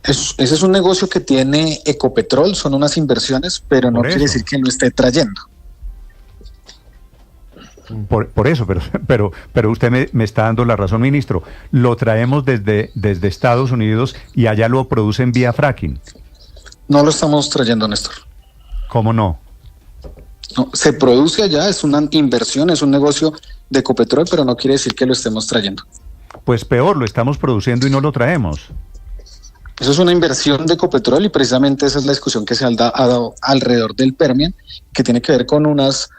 Ese es un negocio que tiene Ecopetrol, son unas inversiones, pero no quiere decir que lo esté trayendo. Por eso, pero usted me está dando la razón, ministro. Lo traemos desde Estados Unidos y allá lo producen vía fracking. No lo estamos trayendo, Néstor. ¿Cómo no? No, se produce allá, es una inversión, es un negocio de Ecopetrol, pero no quiere decir que lo estemos trayendo. Pues peor, lo estamos produciendo y no lo traemos. Eso es una inversión de Ecopetrol y precisamente esa es la discusión que se ha dado alrededor del Permian, que tiene que ver con unas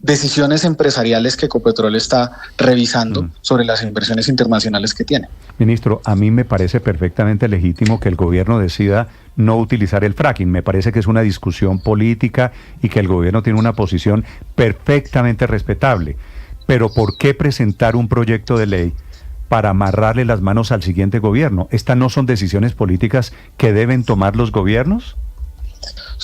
decisiones empresariales que Ecopetrol está revisando sobre las inversiones internacionales que tiene. Ministro, a mí me parece perfectamente legítimo que el gobierno decida no utilizar el fracking. Me parece que es una discusión política y que el gobierno tiene una posición perfectamente respetable. Pero ¿por qué presentar un proyecto de ley para amarrarle las manos al siguiente gobierno? ¿Estas no son decisiones políticas que deben tomar los gobiernos?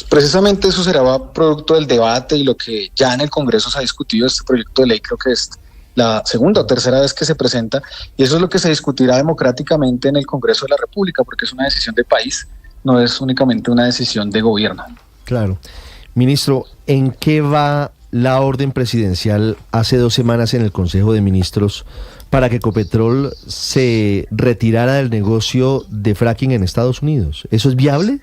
Precisamente eso será producto del debate y lo que ya en el Congreso se ha discutido. Este proyecto de ley creo que es la segunda o tercera vez que se presenta y eso es lo que se discutirá democráticamente en el Congreso de la República, porque es una decisión de país, no es únicamente una decisión de gobierno. Claro. Ministro, ¿en qué va la orden presidencial hace 2 semanas en el Consejo de Ministros para que Ecopetrol se retirara del negocio de fracking en Estados Unidos? ¿Eso es viable?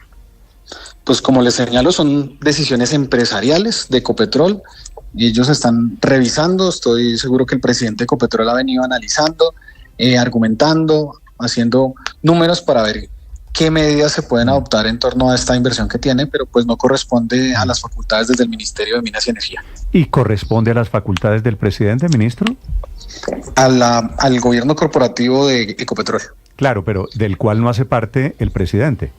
Pues como les señalo, son decisiones empresariales de Ecopetrol y ellos están revisando. Estoy seguro que el presidente de Ecopetrol ha venido analizando, argumentando, haciendo números para ver qué medidas se pueden adoptar en torno a esta inversión que tiene, pero pues no corresponde a las facultades desde el Ministerio de Minas y Energía. ¿Y corresponde a las facultades del presidente, ministro? Al gobierno corporativo de Ecopetrol. Claro, pero del cual no hace parte el presidente.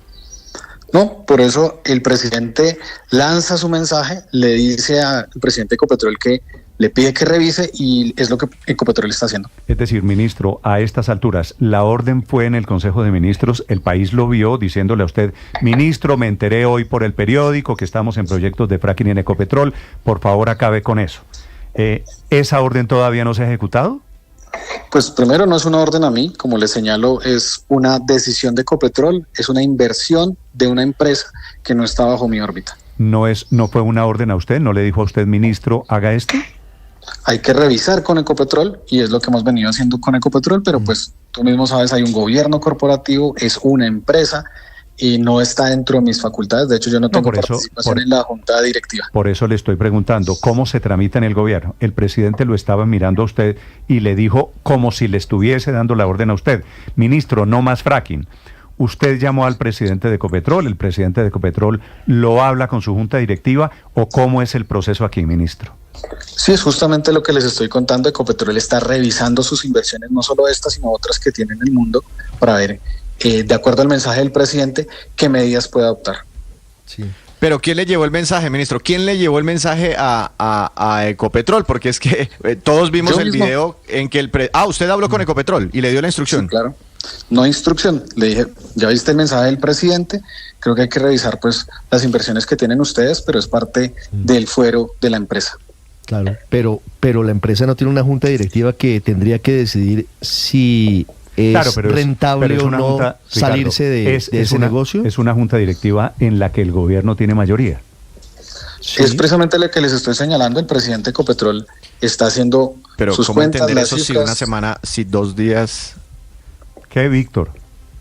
No, por eso el presidente lanza su mensaje, le dice al presidente de Ecopetrol que le pide que revise y es lo que Ecopetrol está haciendo. Es decir, ministro, a estas alturas, la orden fue en el Consejo de Ministros, el país lo vio diciéndole a usted, ministro, me enteré hoy por el periódico que estamos en proyectos de fracking en Ecopetrol, por favor acabe con eso. ¿Esa orden todavía no se ha ejecutado? Pues primero no es una orden a mí, como les señalo, es una decisión de Ecopetrol, es una inversión de una empresa que no está bajo mi órbita. ¿No fue una orden a usted? ¿No le dijo a usted, ministro, haga esto? Hay que revisar con Ecopetrol y es lo que hemos venido haciendo con Ecopetrol, pero pues tú mismo sabes, hay un gobierno corporativo, es una empresa y no está dentro de mis facultades. De hecho, yo no tengo participación en la junta directiva. Por eso le estoy preguntando, ¿cómo se tramita en el gobierno? El presidente lo estaba mirando a usted y le dijo como si le estuviese dando la orden a usted. Ministro, no más fracking. ¿Usted llamó al presidente de Ecopetrol? ¿El presidente de Ecopetrol lo habla con su junta directiva? ¿O cómo es el proceso aquí, ministro? Sí, es justamente lo que les estoy contando. Ecopetrol está revisando sus inversiones, no solo estas, sino otras que tiene en el mundo, para ver, de acuerdo al mensaje del presidente, qué medidas puede adoptar. Sí. Pero ¿quién le llevó el mensaje, ministro? ¿Quién le llevó el mensaje a Ecopetrol? Porque es que todos vimos Yo el mismo. video en que usted habló con Ecopetrol y le dio la instrucción. Sí, claro. No instrucción, le dije, ya viste el mensaje del presidente, creo que hay que revisar pues las inversiones que tienen ustedes, pero es parte del fuero de la empresa. Claro, pero la empresa no tiene una junta directiva que tendría que decidir si es rentable o no salirse de ese negocio. Es una junta directiva en la que el gobierno tiene mayoría. Sí. Es precisamente lo que les estoy señalando. El presidente de Ecopetrol está haciendo pero sus ¿cómo cuentas, entender las eso cifras? si una semana, si 2 días? ¿Qué, Víctor?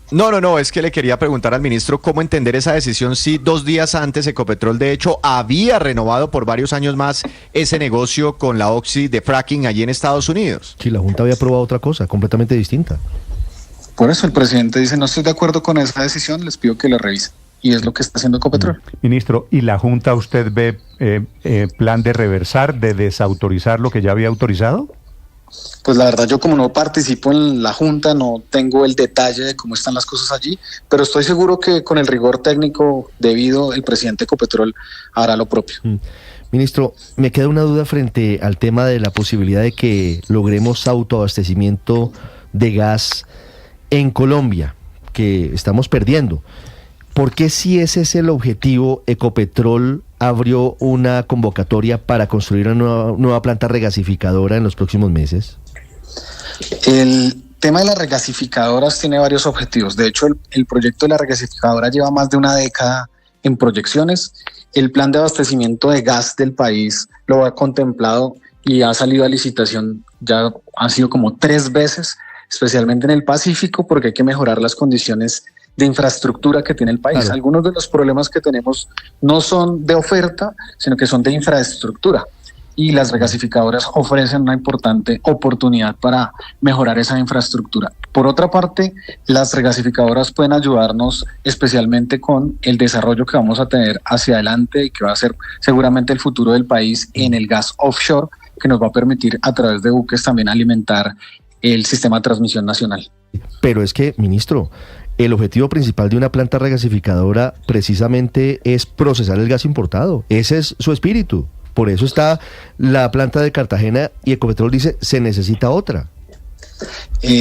No, es que le quería preguntar al ministro cómo entender esa decisión si 2 días antes Ecopetrol de hecho había renovado por varios años más ese negocio con la Oxy de fracking allí en Estados Unidos. Sí, la Junta había aprobado otra cosa, completamente distinta. Por eso el presidente dice, no estoy de acuerdo con esa decisión, les pido que la revisen. Y es lo que está haciendo Ecopetrol. Ministro, ¿y la Junta usted ve plan de reversar, de desautorizar lo que ya había autorizado? Pues la verdad yo como no participo en la Junta no tengo el detalle de cómo están las cosas allí, pero estoy seguro que con el rigor técnico debido el presidente de Ecopetrol hará lo propio. Ministro, me queda una duda frente al tema de la posibilidad de que logremos autoabastecimiento de gas en Colombia, que estamos perdiendo. ¿Por qué, si ese es el objetivo, Ecopetrol abrió una convocatoria para construir una nueva planta regasificadora en los próximos meses? El tema de las regasificadoras tiene varios objetivos. De hecho, el proyecto de la regasificadora lleva más de una década en proyecciones. El plan de abastecimiento de gas del país lo ha contemplado y ha salido a licitación, ya han sido como 3 veces, especialmente en el Pacífico, porque hay que mejorar las condiciones de infraestructura que tiene el país. Claro. Algunos de los problemas que tenemos no son de oferta, sino que son de infraestructura. Y las regasificadoras ofrecen una importante oportunidad para mejorar esa infraestructura. Por otra parte, las regasificadoras pueden ayudarnos especialmente con el desarrollo que vamos a tener hacia adelante y que va a ser seguramente el futuro del país en el gas offshore, que nos va a permitir a través de buques también alimentar el sistema de transmisión nacional. Pero es que, ministro, el objetivo principal de una planta regasificadora precisamente es procesar el gas importado. Ese es su espíritu. Por eso está la planta de Cartagena y Ecopetrol dice, se necesita otra.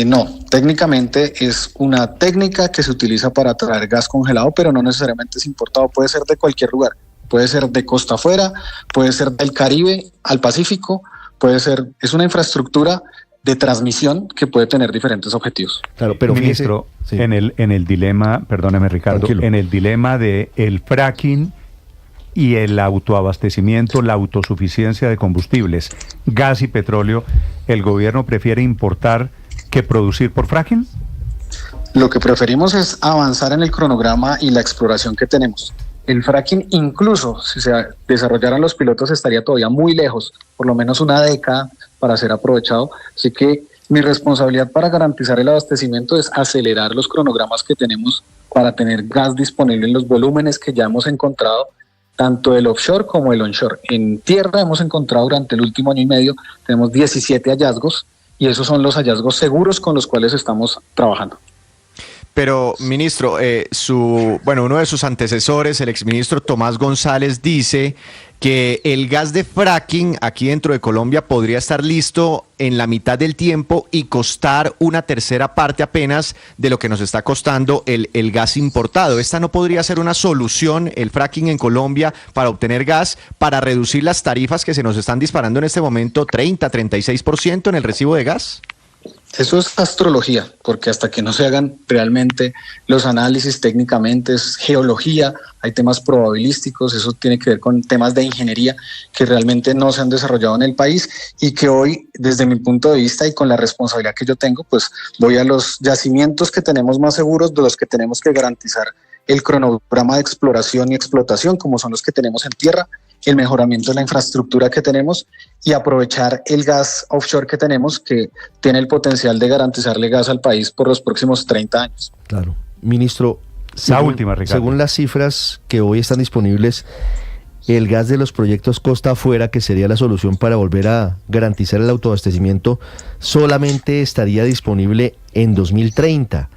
No, técnicamente es una técnica que se utiliza para traer gas congelado, pero no necesariamente es importado, puede ser de cualquier lugar, puede ser de costa afuera, puede ser del Caribe al Pacífico, puede ser, es una infraestructura de transmisión que puede tener diferentes objetivos. Claro, pero ministro, fíjese, sí. en el dilema, perdóneme Ricardo, tranquilo, en el dilema de el fracking y el autoabastecimiento, la autosuficiencia de combustibles, gas y petróleo, ¿el gobierno prefiere importar que producir por fracking? Lo que preferimos es avanzar en el cronograma y la exploración que tenemos. El fracking, incluso si se desarrollaran los pilotos, estaría todavía muy lejos, por lo menos una década para ser aprovechado. Así que mi responsabilidad para garantizar el abastecimiento es acelerar los cronogramas que tenemos para tener gas disponible en los volúmenes que ya hemos encontrado, tanto el offshore como el onshore. En tierra hemos encontrado durante el último año y medio, tenemos 17 hallazgos y esos son los hallazgos seguros con los cuales estamos trabajando. Pero, ministro, uno de sus antecesores, el exministro Tomás González, dice que el gas de fracking aquí dentro de Colombia podría estar listo en la mitad del tiempo y costar una tercera parte apenas de lo que nos está costando el gas importado. ¿Esta no podría ser una solución, el fracking en Colombia, para obtener gas, para reducir las tarifas que se nos están disparando en este momento 30-36% en el recibo de gas? Eso es astrología, porque hasta que no se hagan realmente los análisis técnicamente, es geología, hay temas probabilísticos, eso tiene que ver con temas de ingeniería que realmente no se han desarrollado en el país y que hoy, desde mi punto de vista y con la responsabilidad que yo tengo, pues voy a los yacimientos que tenemos más seguros, de los que tenemos que garantizar el cronograma de exploración y explotación, como son los que tenemos en tierra, el mejoramiento de la infraestructura que tenemos y aprovechar el gas offshore que tenemos, que tiene el potencial de garantizarle gas al país por los próximos 30 años. Claro. Ministro, según las cifras que hoy están disponibles, el gas de los proyectos costa afuera, que sería la solución para volver a garantizar el autoabastecimiento, solamente estaría disponible en 2030.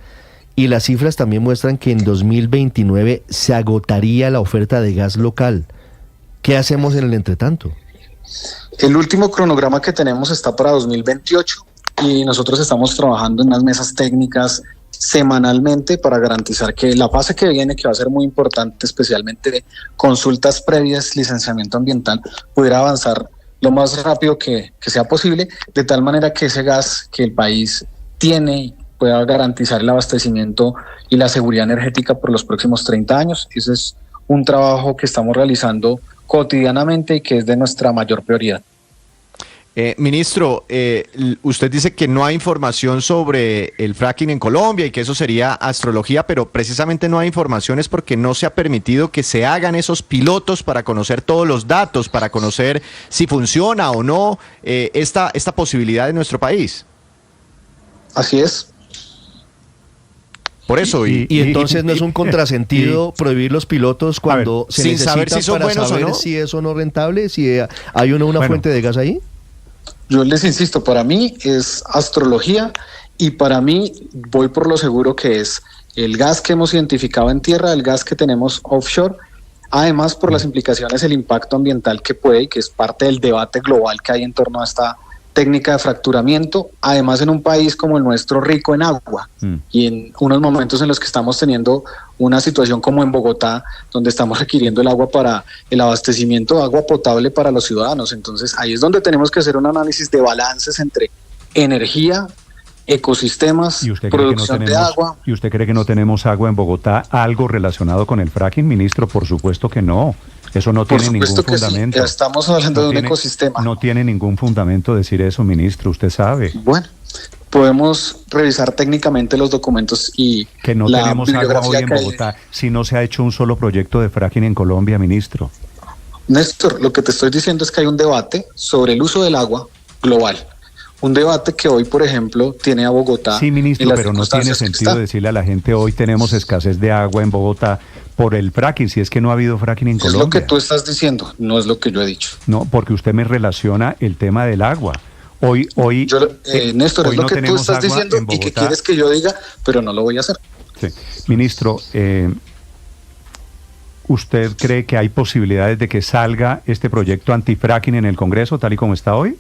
Y las cifras también muestran que en 2029 se agotaría la oferta de gas local. ¿Qué hacemos en el entretanto? El último cronograma que tenemos está para 2028 y nosotros estamos trabajando en unas mesas técnicas semanalmente para garantizar que la fase que viene, que va a ser muy importante, especialmente de consultas previas, licenciamiento ambiental, pudiera avanzar lo más rápido que sea posible, de tal manera que ese gas que el país tiene pueda garantizar el abastecimiento y la seguridad energética por los próximos 30 años. Ese es un trabajo que estamos realizando cotidianamente y que es de nuestra mayor prioridad. Ministro, usted dice que no hay información sobre el fracking en Colombia y que eso sería astrología, pero precisamente no hay información es porque no se ha permitido que se hagan esos pilotos para conocer todos los datos, para conocer si funciona o no esta posibilidad en nuestro país. Así es. Por eso, y entonces no es un contrasentido prohibir los pilotos cuando se sin necesitan saber si son para buenos saber o no, si es o no rentable, si hay una fuente de gas ahí. Yo les insisto, para mí es astrología y para mí voy por lo seguro que es el gas que hemos identificado en tierra, el gas que tenemos offshore, además por las implicaciones, el impacto ambiental que puede y que es parte del debate global que hay en torno a esta técnica de fracturamiento, además en un país como el nuestro rico en agua y en unos momentos en los que estamos teniendo una situación como en Bogotá, donde estamos requiriendo el agua para el abastecimiento de agua potable para los ciudadanos. Entonces ahí es donde tenemos que hacer un análisis de balances entre energía, ecosistemas, producción de agua. ¿Y usted cree que no tenemos agua en Bogotá? ¿Algo relacionado con el fracking, ministro? Por supuesto que no. Eso no tiene ningún fundamento. Sí, estamos hablando de un ecosistema. No tiene ningún fundamento decir eso, ministro, usted sabe. Bueno, podemos revisar técnicamente los documentos y que no la tenemos agua hoy en que hay. Bogotá si no se ha hecho un solo proyecto de fracking en Colombia, ministro. Néstor, lo que te estoy diciendo es que hay un debate sobre el uso del agua global. Un debate que hoy, por ejemplo, tiene a Bogotá. Sí, ministro, pero no tiene sentido decirle a la gente hoy tenemos escasez de agua en Bogotá por el fracking, si es que no ha habido fracking en Colombia. Es lo que tú estás diciendo, no es lo que yo he dicho. No, porque usted me relaciona el tema del agua. Néstor, hoy es lo no que tú tenemos estás agua diciendo en y que Bogotá. quieres que yo diga, pero no lo voy a hacer. Sí. Ministro, ¿usted cree que hay posibilidades de que salga este proyecto antifracking en el Congreso tal y como está hoy?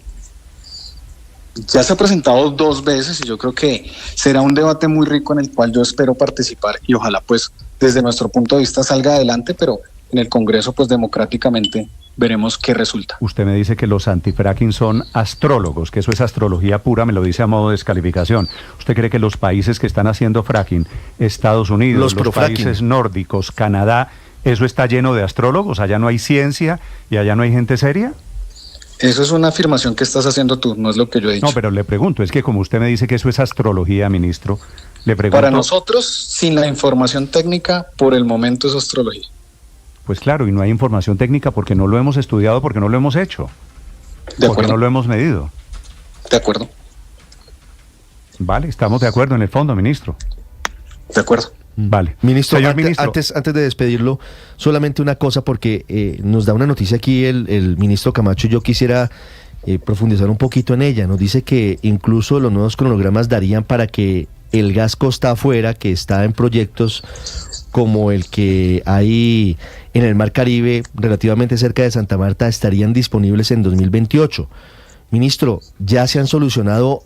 Ya se ha presentado 2 veces y yo creo que será un debate muy rico en el cual yo espero participar y ojalá pues desde nuestro punto de vista salga adelante, pero en el Congreso pues democráticamente veremos qué resulta. Usted me dice que los antifracking son astrólogos, que eso es astrología pura, me lo dice a modo de descalificación. ¿Usted cree que los países que están haciendo fracking, Estados Unidos, los países nórdicos, Canadá, eso está lleno de astrólogos? ¿Allá no hay ciencia y allá no hay gente seria? Eso es una afirmación que estás haciendo tú, no es lo que yo he dicho. No, pero le pregunto, es que como usted me dice que eso es astrología, ministro, le pregunto... Para nosotros, sin la información técnica, por el momento es astrología. Pues claro, y no hay información técnica porque no lo hemos estudiado, porque no lo hemos hecho, porque no lo hemos medido. De acuerdo. Vale, estamos de acuerdo en el fondo, ministro. De acuerdo. Vale. Ministro, Señor antes, ministro. antes de despedirlo, solamente una cosa, porque nos da una noticia aquí el ministro Camacho y yo quisiera profundizar un poquito en ella. Nos dice que incluso los nuevos cronogramas darían para que el gas costa afuera, que está en proyectos como el que hay en el Mar Caribe, relativamente cerca de Santa Marta, estarían disponibles en 2028. Ministro, ¿ya se han solucionado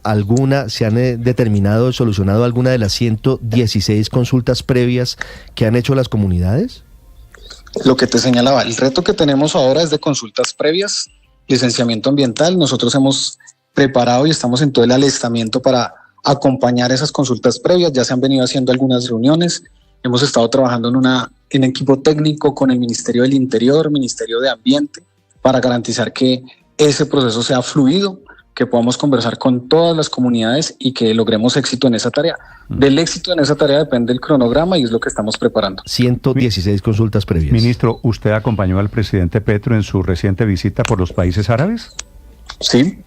solucionado alguna de las 116 consultas previas que han hecho las comunidades? Lo que te señalaba, el reto que tenemos ahora es de consultas previas, licenciamiento ambiental. Nosotros hemos preparado y estamos en todo el alistamiento para acompañar esas consultas previas. Ya se han venido haciendo algunas reuniones. Hemos estado trabajando en equipo técnico con el Ministerio del Interior, Ministerio de Ambiente, para garantizar que ese proceso sea fluido, que podamos conversar con todas las comunidades y que logremos éxito en esa tarea. Del éxito en esa tarea depende el cronograma y es lo que estamos preparando. 116 consultas previas. Ministro, ¿usted acompañó al presidente Petro en su reciente visita por los países árabes? Sí.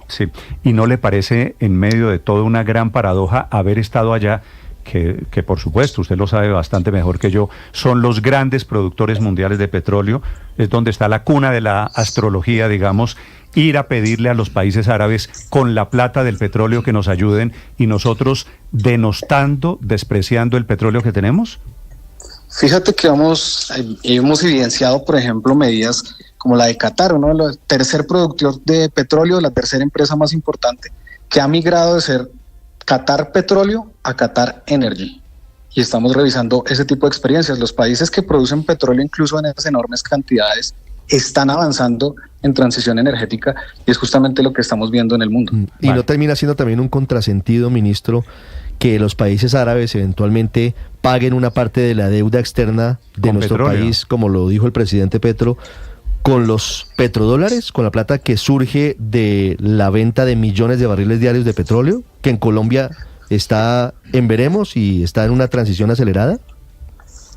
Sí. ¿Y no le parece en medio de toda una gran paradoja haber estado allá? Que por supuesto, usted lo sabe bastante mejor que yo, son los grandes productores mundiales de petróleo, es donde está la cuna de la astrología, digamos, ir a pedirle a los países árabes con la plata del petróleo que nos ayuden y nosotros denostando, despreciando el petróleo que tenemos? Fíjate que hemos evidenciado, por ejemplo, medidas como la de Qatar, el tercer productor de petróleo, la tercera empresa más importante, que ha migrado de ser Qatar Petróleo a Qatar Energy. Y estamos revisando ese tipo de experiencias. Los países que producen petróleo, incluso en esas enormes cantidades, están avanzando en transición energética y es justamente lo que estamos viendo en el mundo. Y no termina siendo también un contrasentido, ministro, que los países árabes eventualmente paguen una parte de la deuda externa de nuestro país, como lo dijo el presidente Petro, con los petrodólares, con la plata que surge de la venta de millones de barriles diarios de petróleo, que en Colombia está en veremos y está en una transición acelerada?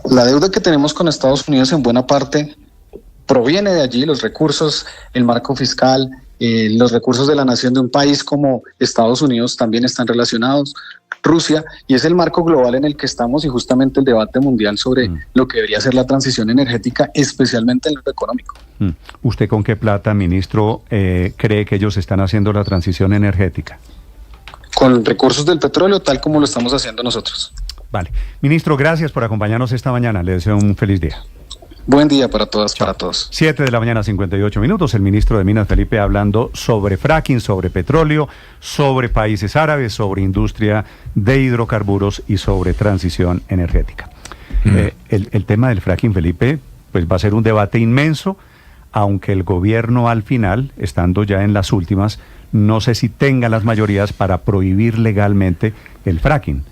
La deuda que tenemos con Estados Unidos en buena parte proviene de allí, los recursos, el marco fiscal, los recursos de la nación de un país como Estados Unidos también están relacionados, Rusia, y es el marco global en el que estamos y justamente el debate mundial sobre lo que debería ser la transición energética, especialmente en lo económico. ¿Usted con qué plata, ministro, cree que ellos están haciendo la transición energética? Con recursos del petróleo, tal como lo estamos haciendo nosotros. Vale. Ministro, gracias por acompañarnos esta mañana. Le deseo un feliz día. Buen día para todas, para todos. 7 de la mañana, 58 minutos. El ministro de Minas, Felipe, hablando sobre fracking, sobre petróleo, sobre países árabes, sobre industria de hidrocarburos y sobre transición energética. El tema del fracking, Felipe, pues va a ser un debate inmenso, aunque el gobierno al final, estando ya en las últimas, no sé si tenga las mayorías para prohibir legalmente el fracking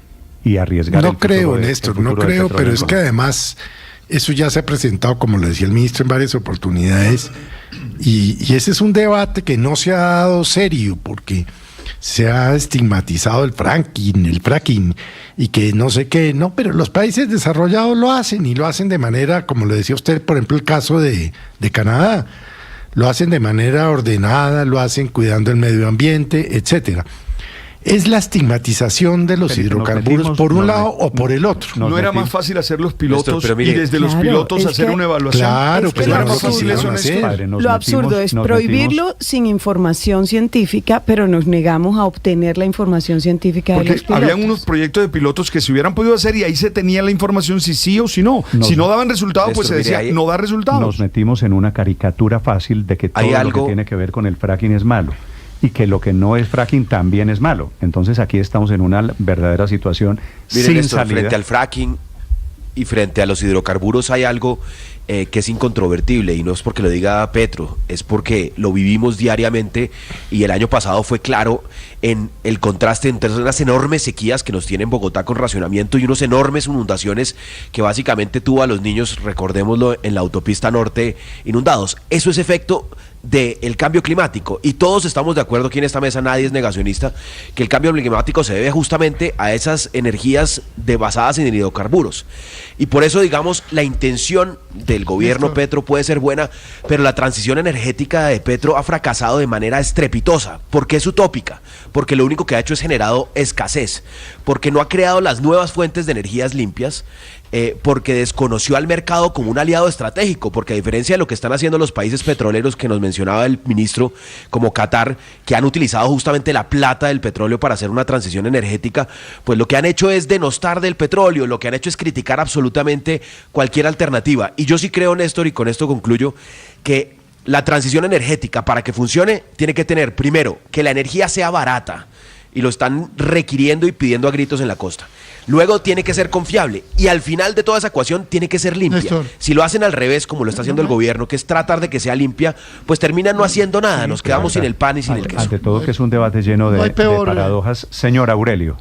y arriesgar. No creo, Néstor, no creo, pero es que además eso ya se ha presentado, como lo decía el ministro, en varias oportunidades y ese es un debate que no se ha dado serio, porque se ha estigmatizado el fracking y que no sé qué, no, pero los países desarrollados lo hacen y lo hacen de manera, como le decía usted, por ejemplo, el caso de Canadá, lo hacen de manera ordenada, lo hacen cuidando el medio ambiente, etcétera. Es la estigmatización de los hidrocarburos por un lado o por el otro. ¿No era más fácil hacer los pilotos y desde los pilotos hacer una evaluación? Claro, pues no era era más fácil eso en esto. Lo absurdo es prohibirlo sin información científica, pero nos negamos a obtener la información científica de los pilotos. Habían unos proyectos de pilotos que se hubieran podido hacer y ahí se tenía la información si sí o si no. Si no daban resultado, pues se decía no da resultados. Nos metimos en una caricatura fácil de que todo lo que tiene que ver con el fracking es malo. Y que lo que no es fracking también es malo. Entonces aquí estamos en una verdadera situación sin salida. Frente al fracking y frente a los hidrocarburos hay algo que es incontrovertible, y no es porque lo diga Petro, es porque lo vivimos diariamente, y el año pasado fue claro en el contraste entre unas enormes sequías que nos tiene en Bogotá con racionamiento y unas enormes inundaciones que básicamente tuvo a los niños, recordémoslo, en la autopista norte inundados. Eso es efecto del cambio climático, y todos estamos de acuerdo aquí en esta mesa, nadie es negacionista, que el cambio climático se debe justamente a esas energías basadas en hidrocarburos, y por eso, digamos, la intención del gobierno Petro puede ser buena, pero la transición energética de Petro ha fracasado de manera estrepitosa. ¿Por qué es utópica? Porque lo único que ha hecho es generado escasez, porque no ha creado las nuevas fuentes de energías limpias, porque desconoció al mercado como un aliado estratégico, porque a diferencia de lo que están haciendo los países petroleros que nos mencionaba el ministro, como Qatar, que han utilizado justamente la plata del petróleo para hacer una transición energética, pues lo que han hecho es denostar del petróleo, lo que han hecho es criticar absolutamente cualquier alternativa. Y yo sí creo, Néstor, y con esto concluyo, que la transición energética, para que funcione, tiene que tener, primero, que la energía sea barata, y lo están requiriendo y pidiendo a gritos en la costa. Luego tiene que ser confiable, y al final de toda esa ecuación tiene que ser limpia. Néstor. Si lo hacen al revés, como lo está haciendo el gobierno, que es tratar de que sea limpia, pues terminan no haciendo nada, nos quedamos sin el pan y sin el queso. Ante todo que es un debate lleno de paradojas. Señor Aurelio.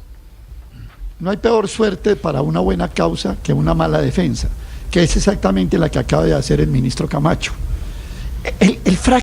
No hay peor suerte para una buena causa que una mala defensa, que es exactamente la que acaba de hacer el ministro Camacho. El fracking